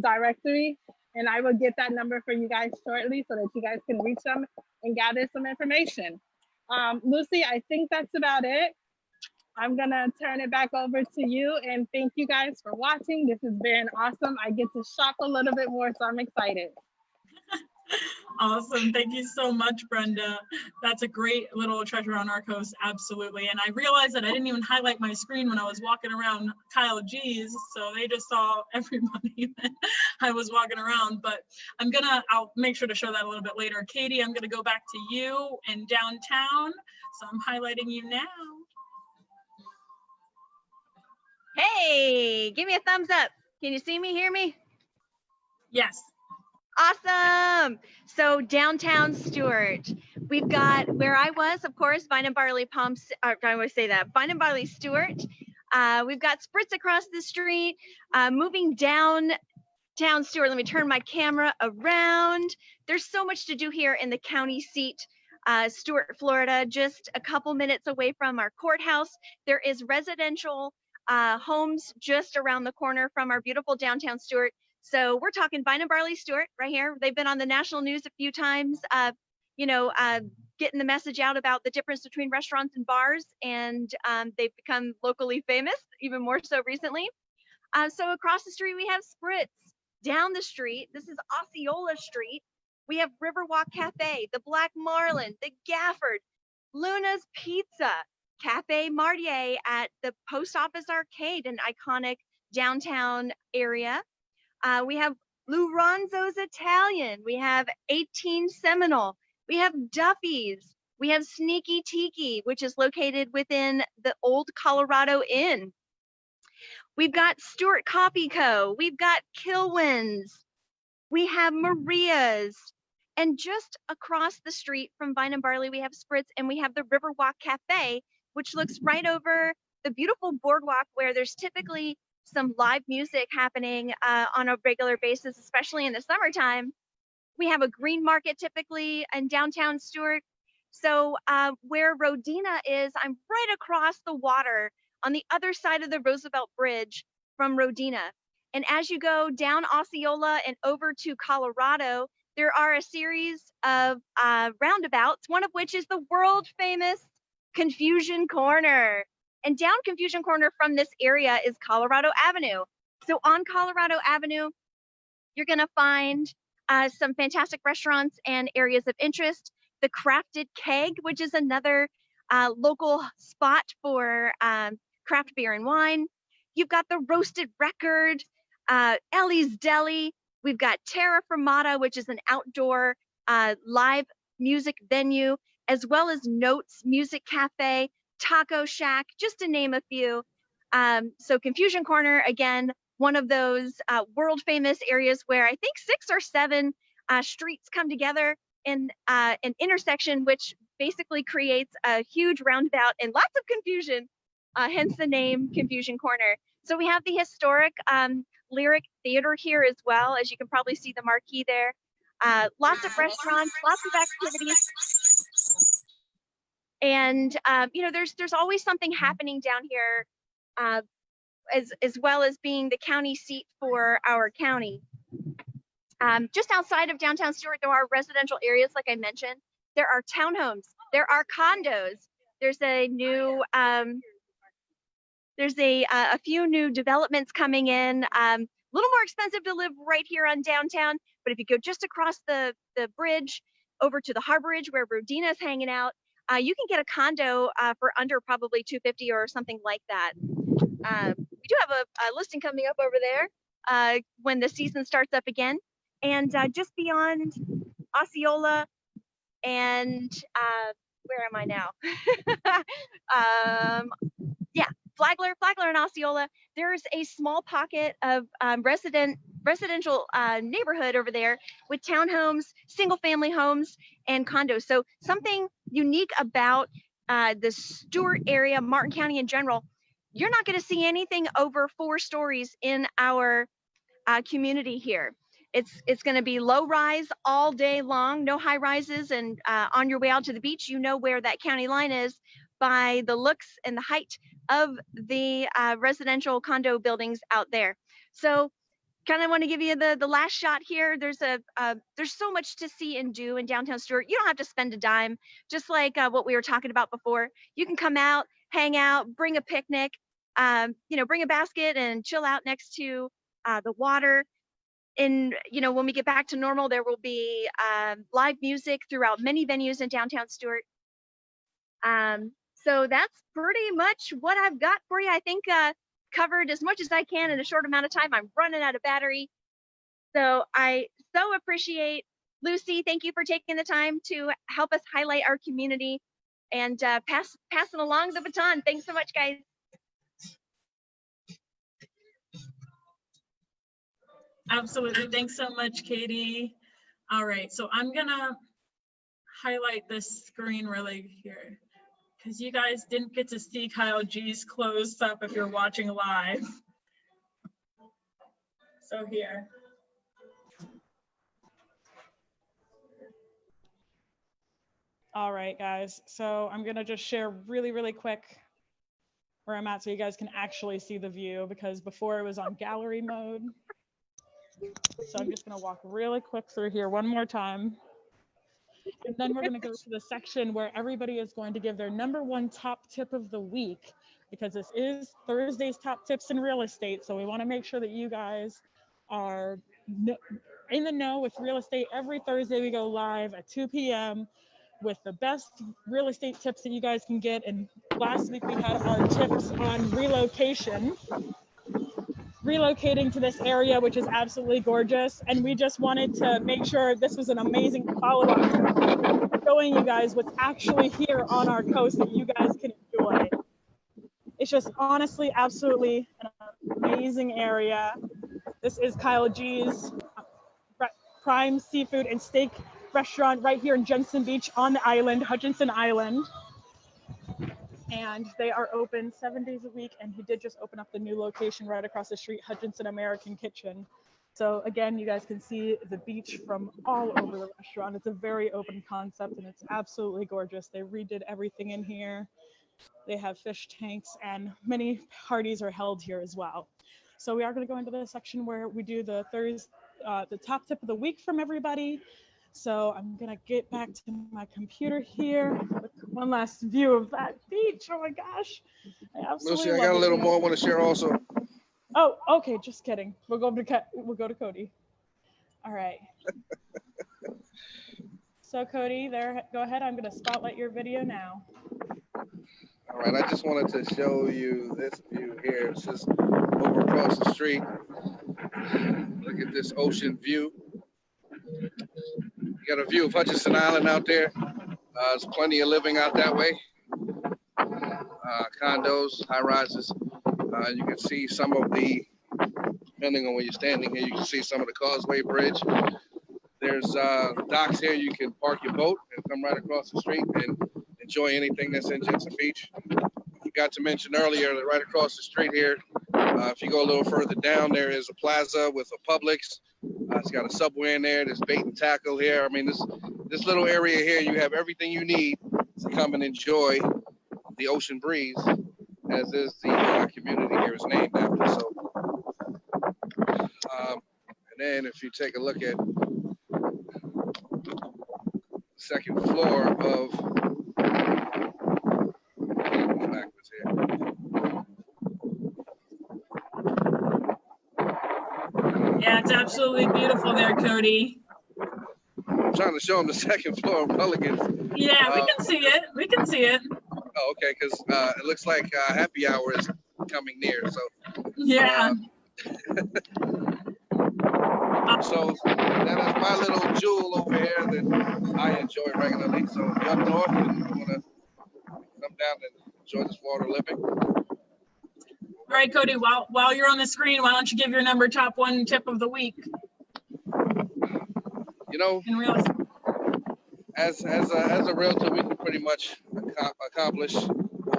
directory, and I will get that number for you guys shortly so that you guys can reach them and gather some information. Lucy, I think that's about it. I'm gonna turn it back over to you, and thank you guys for watching. This has been awesome. I get to shop a little bit more, so I'm excited. Awesome. Thank you so much, Brenda. That's a great little treasure on our coast. Absolutely. And I realized that I didn't even highlight my screen when I was walking around Kyle G's. So they just saw everybody that I was walking around. But I'll make sure to show that a little bit later. Katey, I'm going to go back to you in downtown. So I'm highlighting you now. Hey, give me a thumbs up. Can you see me, hear me? Yes. Awesome. So downtown Stuart, we've got where I was, of course, Vine and Barley Pumps. I always say that, Vine and Barley Stuart. We've got Spritz across the street. Moving downtown Stuart, let me turn my camera around. There's so much to do here in the county seat, Stuart, Florida, just a couple minutes away from our courthouse. There is residential homes just around the corner from our beautiful downtown Stuart. So we're talking Vine and Barley Stuart right here. They've been on the national news a few times, getting the message out about the difference between restaurants and bars, and they've become locally famous, even more so recently. So across the street, we have Spritz. Down the street, this is Osceola Street. We have Riverwalk Cafe, the Black Marlin, the Gafford, Luna's Pizza, Cafe Martier at the Post Office Arcade, an iconic downtown area. We have Lou Ronzo's Italian. We have 18 Seminole. We have Duffy's. We have Sneaky Tiki, which is located within the Old Colorado Inn. We've got Stuart Coffee Co. We've got Kilwins. We have Maria's. And just across the street from Vine and Barley, we have Spritz, and we have the Riverwalk Cafe, which looks right over the beautiful boardwalk where there's typically some live music happening on a regular basis, especially in the summertime. We have a green market typically in downtown Stuart. So where Rodina is, I'm right across the water on the other side of the Roosevelt Bridge from Rodina. And as you go down Osceola and over to Colorado, there are a series of roundabouts, one of which is the world famous Confusion Corner. And down Confusion Corner from this area is Colorado Avenue. So on Colorado Avenue, you're gonna find some fantastic restaurants and areas of interest. The Crafted Keg, which is another local spot for craft beer and wine. You've got the Roasted Record, Ellie's Deli. We've got Terra Firmata, which is an outdoor live music venue, as well as Notes Music Cafe, Taco Shack, just to name a few. So Confusion Corner, again, one of those world famous areas where I think 6 or 7 streets come together in an intersection, which basically creates a huge roundabout and lots of confusion, hence the name Confusion Corner. So we have the historic Lyric Theater here as well, as you can probably see the marquee there. Lots of restaurants, lots of activities. And there's always something happening down here, as well as being the county seat for our county. Just outside of downtown Stuart, there are residential areas, like I mentioned. There are townhomes. There are condos. There's a new, a few new developments coming in. A little more expensive to live right here on downtown, but if you go just across the bridge over to the Harbor Ridge where Rodina's hanging out, you can get a condo for under probably 250 or something like that. We do have a listing coming up over there when the season starts up again. And just beyond Osceola and where am I now? Yeah, Flagler and Osceola. There's a small pocket of residential neighborhood over there with townhomes, single family homes, and condos. So something unique about the Stuart area, Martin County in general, you're not going to see anything over 4 stories in our community here. It's going to be low rise all day long, no high rises, and on your way out to the beach, you know where that county line is by the looks and the height of the residential condo buildings out there. So kind of want to give you the last shot here. There's so much to see and do in downtown Stuart. You don't have to spend a dime, just like what we were talking about before. You can come out, hang out, bring a picnic, bring a basket and chill out next to the water. And, when we get back to normal, there will be live music throughout many venues in downtown Stuart. So that's pretty much what I've got for you. I think covered as much as I can in a short amount of time. I'm running out of battery. So I so appreciate Lucy. Thank you for taking the time to help us highlight our community and passing along the baton. Thanks so much, guys. Absolutely. Thanks so much, Katey. All right, so I'm gonna highlight this screen really here because you guys didn't get to see Kyle G's close up if you're watching live. So here. All right, guys. So I'm gonna just share really, really quick where I'm at so you guys can actually see the view, because before it was on gallery mode. So I'm just gonna walk really quick through here one more time. And then we're gonna go to the section where everybody is going to give their #1 top tip of the week, because this is Thursday's top tips in real estate. So we wanna make sure that you guys are in the know with real estate. Every Thursday we go live at 2 p.m. with the best real estate tips that you guys can get. And last week we had our tips on relocating to this area, which is absolutely gorgeous. And we just wanted to make sure this was an amazing follow-up, showing you guys what's actually here on our coast that you guys can enjoy. It's just honestly, absolutely an amazing area. This is Kyle G's prime seafood and steak restaurant right here in Jensen Beach on the island, Hutchinson Island. And they are open 7 days a week. And he did just open up the new location right across the street, Hutchinson American Kitchen. So again, you guys can see the beach from all over the restaurant. It's a very open concept and it's absolutely gorgeous. They redid everything in here. They have fish tanks and many parties are held here as well. So we are going to go into the section where we do the top tip of the week from everybody. So I'm gonna get back to my computer here. One last view of that beach. Oh my gosh. Lucy, I got a little more I want to share also. Oh, okay, just kidding. We'll go to Codi. All right. So Codi, go ahead. I'm gonna spotlight your video now. All right, I just wanted to show you this view here. It's just over across the street. Look at this ocean view. You got a view of Hutchinson Island out there. There's plenty of living out that way. Condos, high rises. You can see some of the, depending on where you're standing here, you can see some of the Causeway Bridge. There's docks here. You can park your boat and come right across the street and enjoy anything that's in Jensen Beach. I forgot to mention earlier that right across the street here, if you go a little further down, there is a plaza with a Publix. It's got a Subway in there. There's bait and tackle here. I mean, this little area here, you have everything you need to come and enjoy the ocean breeze, as is the community here is named after. So, and then if you take a look at the second floor of, backwards here. Yeah, it's absolutely beautiful there, Codi. trying to show them the second floor of Mulligan's. Yeah, we can see it. We can see it. Oh, okay, because it looks like happy hour is coming near. So yeah. So that is my little jewel over here that I enjoy regularly. So if you're up north and you want to come down and enjoy this water living. All right, Codi, while you're on the screen, why don't you give your number top one tip of the week? You know, in real estate. As a realtor, we can pretty much accomplish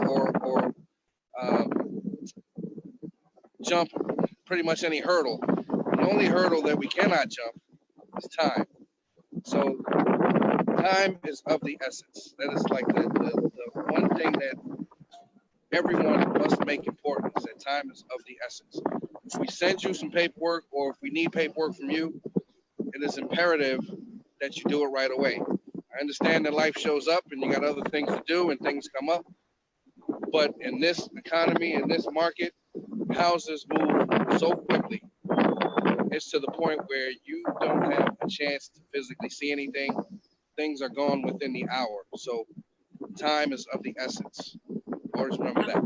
or jump pretty much any hurdle. The only hurdle that we cannot jump is time. So time is of the essence. That is like the one thing that everyone must make important, is that time is of the essence. If we send you some paperwork, or if we need paperwork from you, it is imperative that you do it right away. I understand that life shows up and you got other things to do and things come up. But in this economy, in this market, houses move so quickly. It's to the point where you don't have a chance to physically see anything. Things are gone within the hour. So time is of the essence. Always remember that.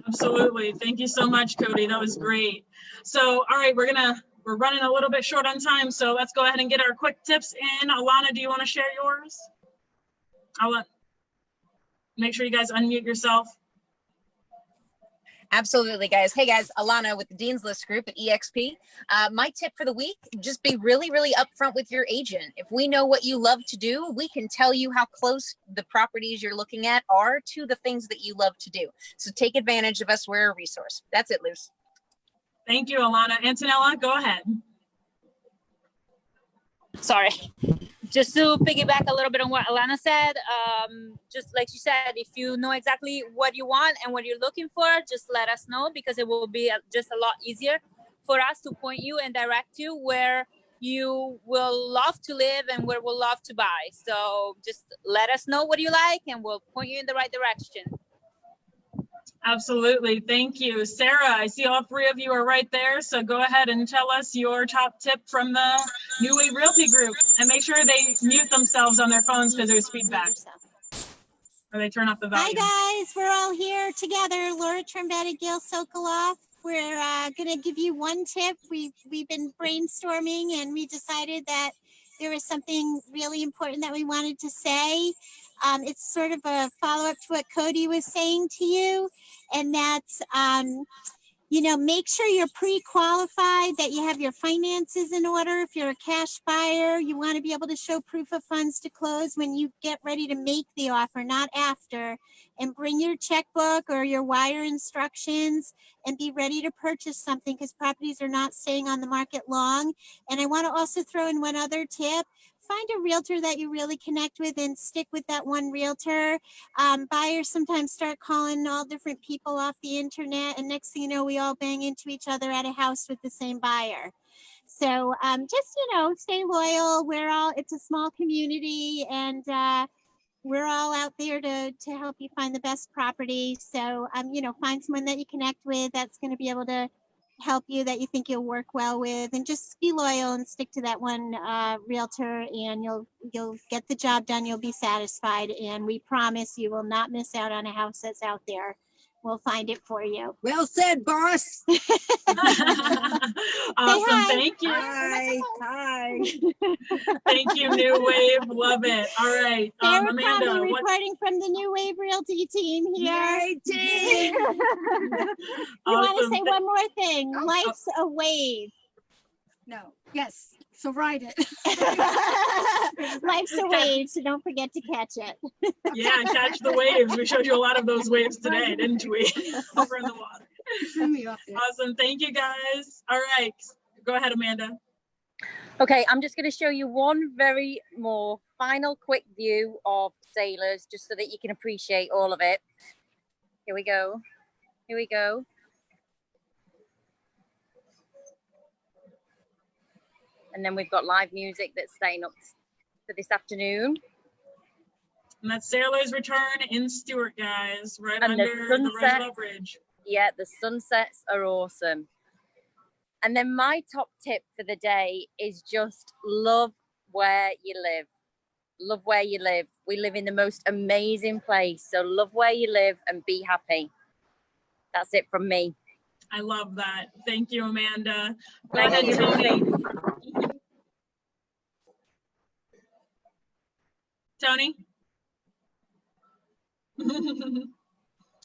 Absolutely. Thank you so much, Codi. That was great. So, all right, we're running a little bit short on time, so let's go ahead and get our quick tips in. Alana, do you want to share yours? Make sure you guys unmute yourself. Absolutely, guys. Hey, guys, Alana with the Dean's List Group at EXP. My tip for the week, just be really, really upfront with your agent. If we know what you love to do, we can tell you how close the properties you're looking at are to the things that you love to do. So take advantage of us. We're a resource. That's it, Luz. Thank you, Alana. Antonella, go ahead. Sorry. Just to piggyback a little bit on what Alana said, just like she said, if you know exactly what you want and what you're looking for, just let us know, because it will be just a lot easier for us to point you and direct you where you will love to live and where we'll love to buy. So just let us know what you like and we'll point you in the right direction. Absolutely. Thank you. Sarah, I see all three of you are right there. So go ahead and tell us your top tip from the New Wave Realty Group, and make sure they mute themselves on their phones because there's feedback. Or they turn off the volume. Hi guys, we're all here together. Laura Trombetta and Gail Sokoloff. We're gonna give you one tip. We've been brainstorming and we decided that there was something really important that we wanted to say. It's sort of a follow-up to what Codi was saying to you, and that's, make sure you're pre-qualified, that you have your finances in order. If you're a cash buyer, you want to be able to show proof of funds to close when you get ready to make the offer, not after. And bring your checkbook or your wire instructions and be ready to purchase something, because properties are not staying on the market long. And I want to also throw in one other tip. Find a realtor that you really connect with and stick with that one realtor. Buyers sometimes start calling all different people off the internet, and next thing you know, we all bang into each other at a house with the same buyer. So just, stay loyal. It's a small community, and we're all out there to help you find the best property. So, find someone that you connect with that's going to be able to help you, that you think you'll work well with, and just be loyal and stick to that one realtor, and you'll get the job done. You'll be satisfied, and we promise you will not miss out on a house that's out there. We'll find it for you. Well said, boss. Awesome. Thank you. Hi. Thank you, New Wave. Love it. All right. Sarah Amanda, Crowley reporting from the New Wave Realty team here. Yay, team. I want to say one more thing. Life's a wave. No. Yes. So ride it. Life's a wave, so don't forget to catch it. Yeah, catch the waves. We showed you a lot of those waves today, didn't we? Over in the water. Awesome. Thank you, guys. All right. Go ahead, Amanda. Okay, I'm just going to show you one very more final quick view of Sailors, just so that you can appreciate all of it. Here we go. Here we go. And then we've got live music that's staying up for this afternoon. And that's Sailor's Return in Stuart, guys, right And under the Roosevelt Bridge. Yeah, the sunsets are awesome. And then my top tip for the day is just love where you live. love where you live. We live in the most amazing place. So love where you live and be happy. That's it from me. I love that. Thank you, Amanda. Go Thank ahead, you. Tony. Tony?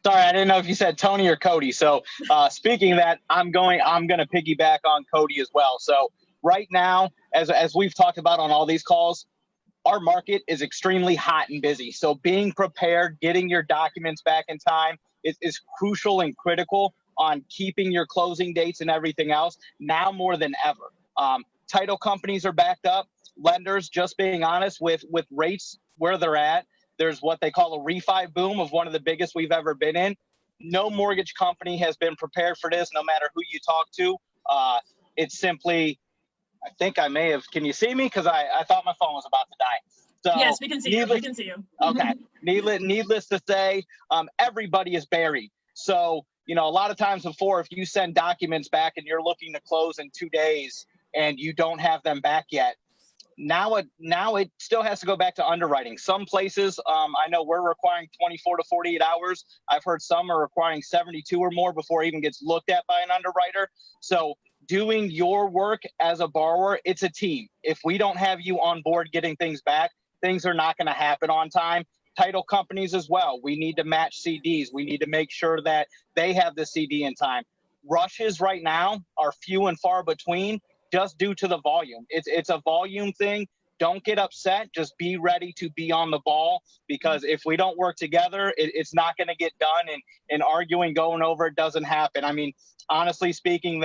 Sorry, I didn't know if you said Tony or Cody. So speaking of that, I'm going to piggyback on Cody as well. So right now, as we've talked about on all these calls, our market is extremely hot and busy. So being prepared, getting your documents back in time is crucial and critical on keeping your closing dates and everything else now more than ever. Title companies are backed up. Lenders, just being honest with rates where they're at, there's what they call a refi boom of one of the biggest we've ever been in. No mortgage company has been prepared for this, no matter who you talk to. It's simply, I think I may have, can you see me? Because I thought my phone was about to die. So yes, we can see you. We can see you. Okay. Needless to say, everybody is buried. So, a lot of times before, if you send documents back and you're looking to close in 2 days and you don't have them back yet, now it still has to go back to underwriting. Some places, I know we're requiring 24 to 48 hours. I've heard some are requiring 72 or more before it even gets looked at by an underwriter. So doing your work as a borrower, it's a team. If we don't have you on board getting things back, things are not going to happen on time. Title companies as well. We need to match CDs. We need to make sure that they have the CD in time. Rushes right now are few and far between, just due to the volume. It's a volume thing. Don't get upset. Just be ready to be on the ball, because if we don't work together, it's not going to get done, and arguing, going over it doesn't happen. I mean, honestly speaking,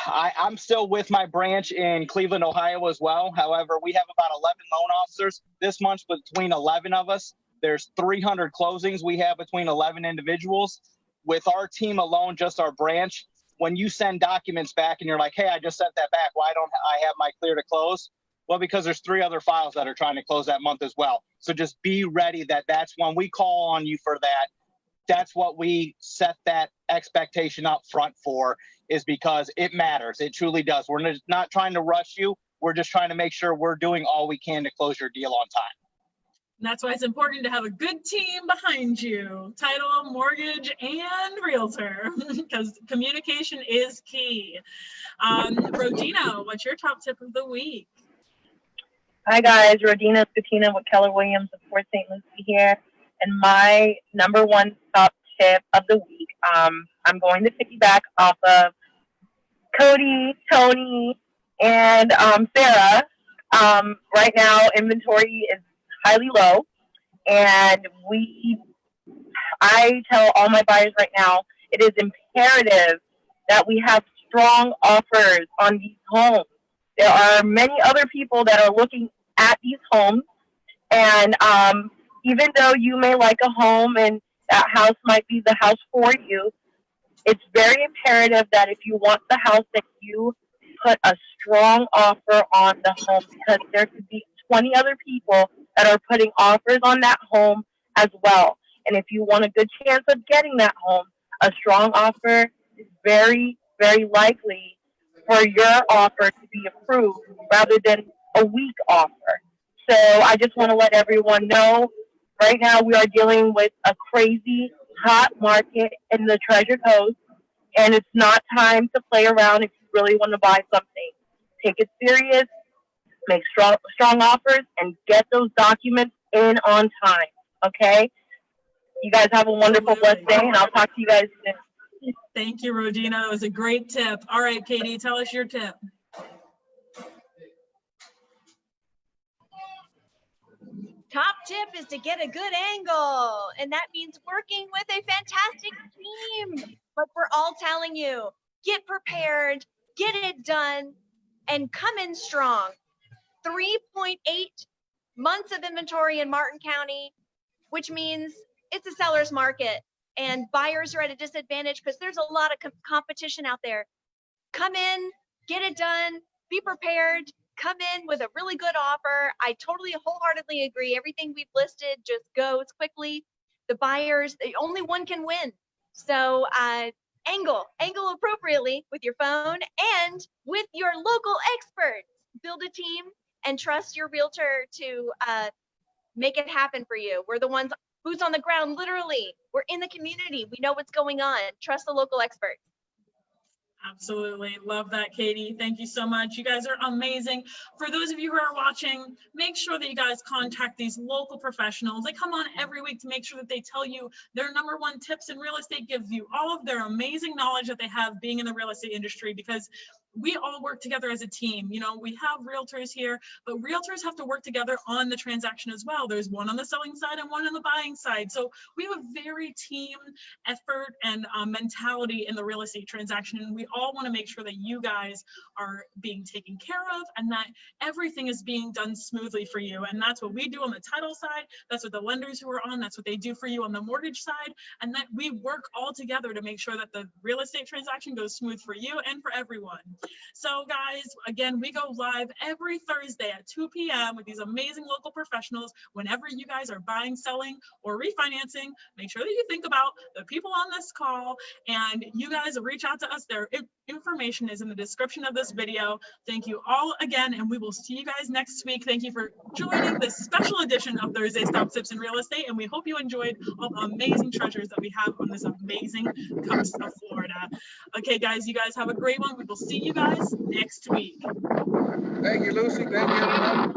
I'm still with my branch in Cleveland, Ohio as well. However, we have about 11 loan officers this month. Between 11 of us, there's 300 closings we have between 11 individuals. With our team alone, just our branch, when you send documents back and you're like, hey, I just sent that back, why don't I have my clear to close? Well, because there's 3 other files that are trying to close that month as well. So just be ready that's when we call on you for that. That's what we set that expectation up front for, is because it matters. It truly does. We're not trying to rush you. We're just trying to make sure we're doing all we can to close your deal on time. And that's why it's important to have a good team behind you, title, mortgage, and realtor, because communication is key. Rodina, what's your top tip of the week? Hi guys, Rodina Scutina with Keller Williams of Port St. Lucie here. And my number one top tip of the week, I'm going to piggyback off of Cody, Tony, and Sarah. Right now, inventory is highly low, and I tell all my buyers right now, it is imperative that we have strong offers on these homes. There are many other people that are looking at these homes, and even though you may like a home and that house might be the house for you, it's very imperative that if you want the house, that you put a strong offer on the home, because there could be 20 other people that are putting offers on that home as well. And if you want a good chance of getting that home, a strong offer is very, very likely for your offer to be approved rather than a weak offer. So I just want to let everyone know, right now we are dealing with a crazy hot market in the Treasure Coast, and it's not time to play around. If you really want to buy something, take it serious, make strong offers, and get those documents in on time. Okay? You guys have a wonderful, blessed day, and I'll talk to you guys soon. Thank you, Rodina. That was a great tip. All right, Katey, tell us your tip. Top tip is to get a good angle, and that means working with a fantastic team. But we're all telling you, get prepared, get it done, and come in strong. 3.8 months of inventory in Martin County, which means it's a seller's market, and buyers are at a disadvantage because there's a lot of competition out there. Come in, get it done, be prepared, come in with a really good offer. I totally wholeheartedly agree. Everything we've listed just goes quickly. The buyers, only one can win. So angle appropriately with your phone and with your local experts. Build a team and trust your realtor to make it happen for you. We're the ones, boots on the ground, literally. We're in the community. We know what's going on. Trust the local experts. Absolutely. Love that, Katey. Thank you so much. You guys are amazing. For those of you who are watching, make sure that you guys contact these local professionals. They come on every week to make sure that they tell you their #1 tips in real estate, give you all of their amazing knowledge that they have being in the real estate industry, because we all work together as a team. You know, we have realtors here, but realtors have to work together on the transaction as well. There's one on the selling side and one on the buying side. So we have a very team effort and mentality in the real estate transaction. And we all want to make sure that you guys are being taken care of and that everything is being done smoothly for you. And that's what we do on the title side. That's what the lenders who are on, that's what they do for you on the mortgage side. And that we work all together to make sure that the real estate transaction goes smooth for you and for everyone. So guys, again, we go live every Thursday at 2 p.m. with these amazing local professionals. Whenever you guys are buying, selling, or refinancing, make sure that you think about the people on this call and you guys reach out to us. Their information is in the description of this video. Thank you all again, and we will see you guys next week. Thank you for joining this special edition of Thursday's Top Tips in Real Estate, and we hope you enjoyed all the amazing treasures that we have on this amazing coast of Florida. Okay, guys, you guys have a great one. We will see you guys next week. Thank you, Lucy. Thank you, everybody.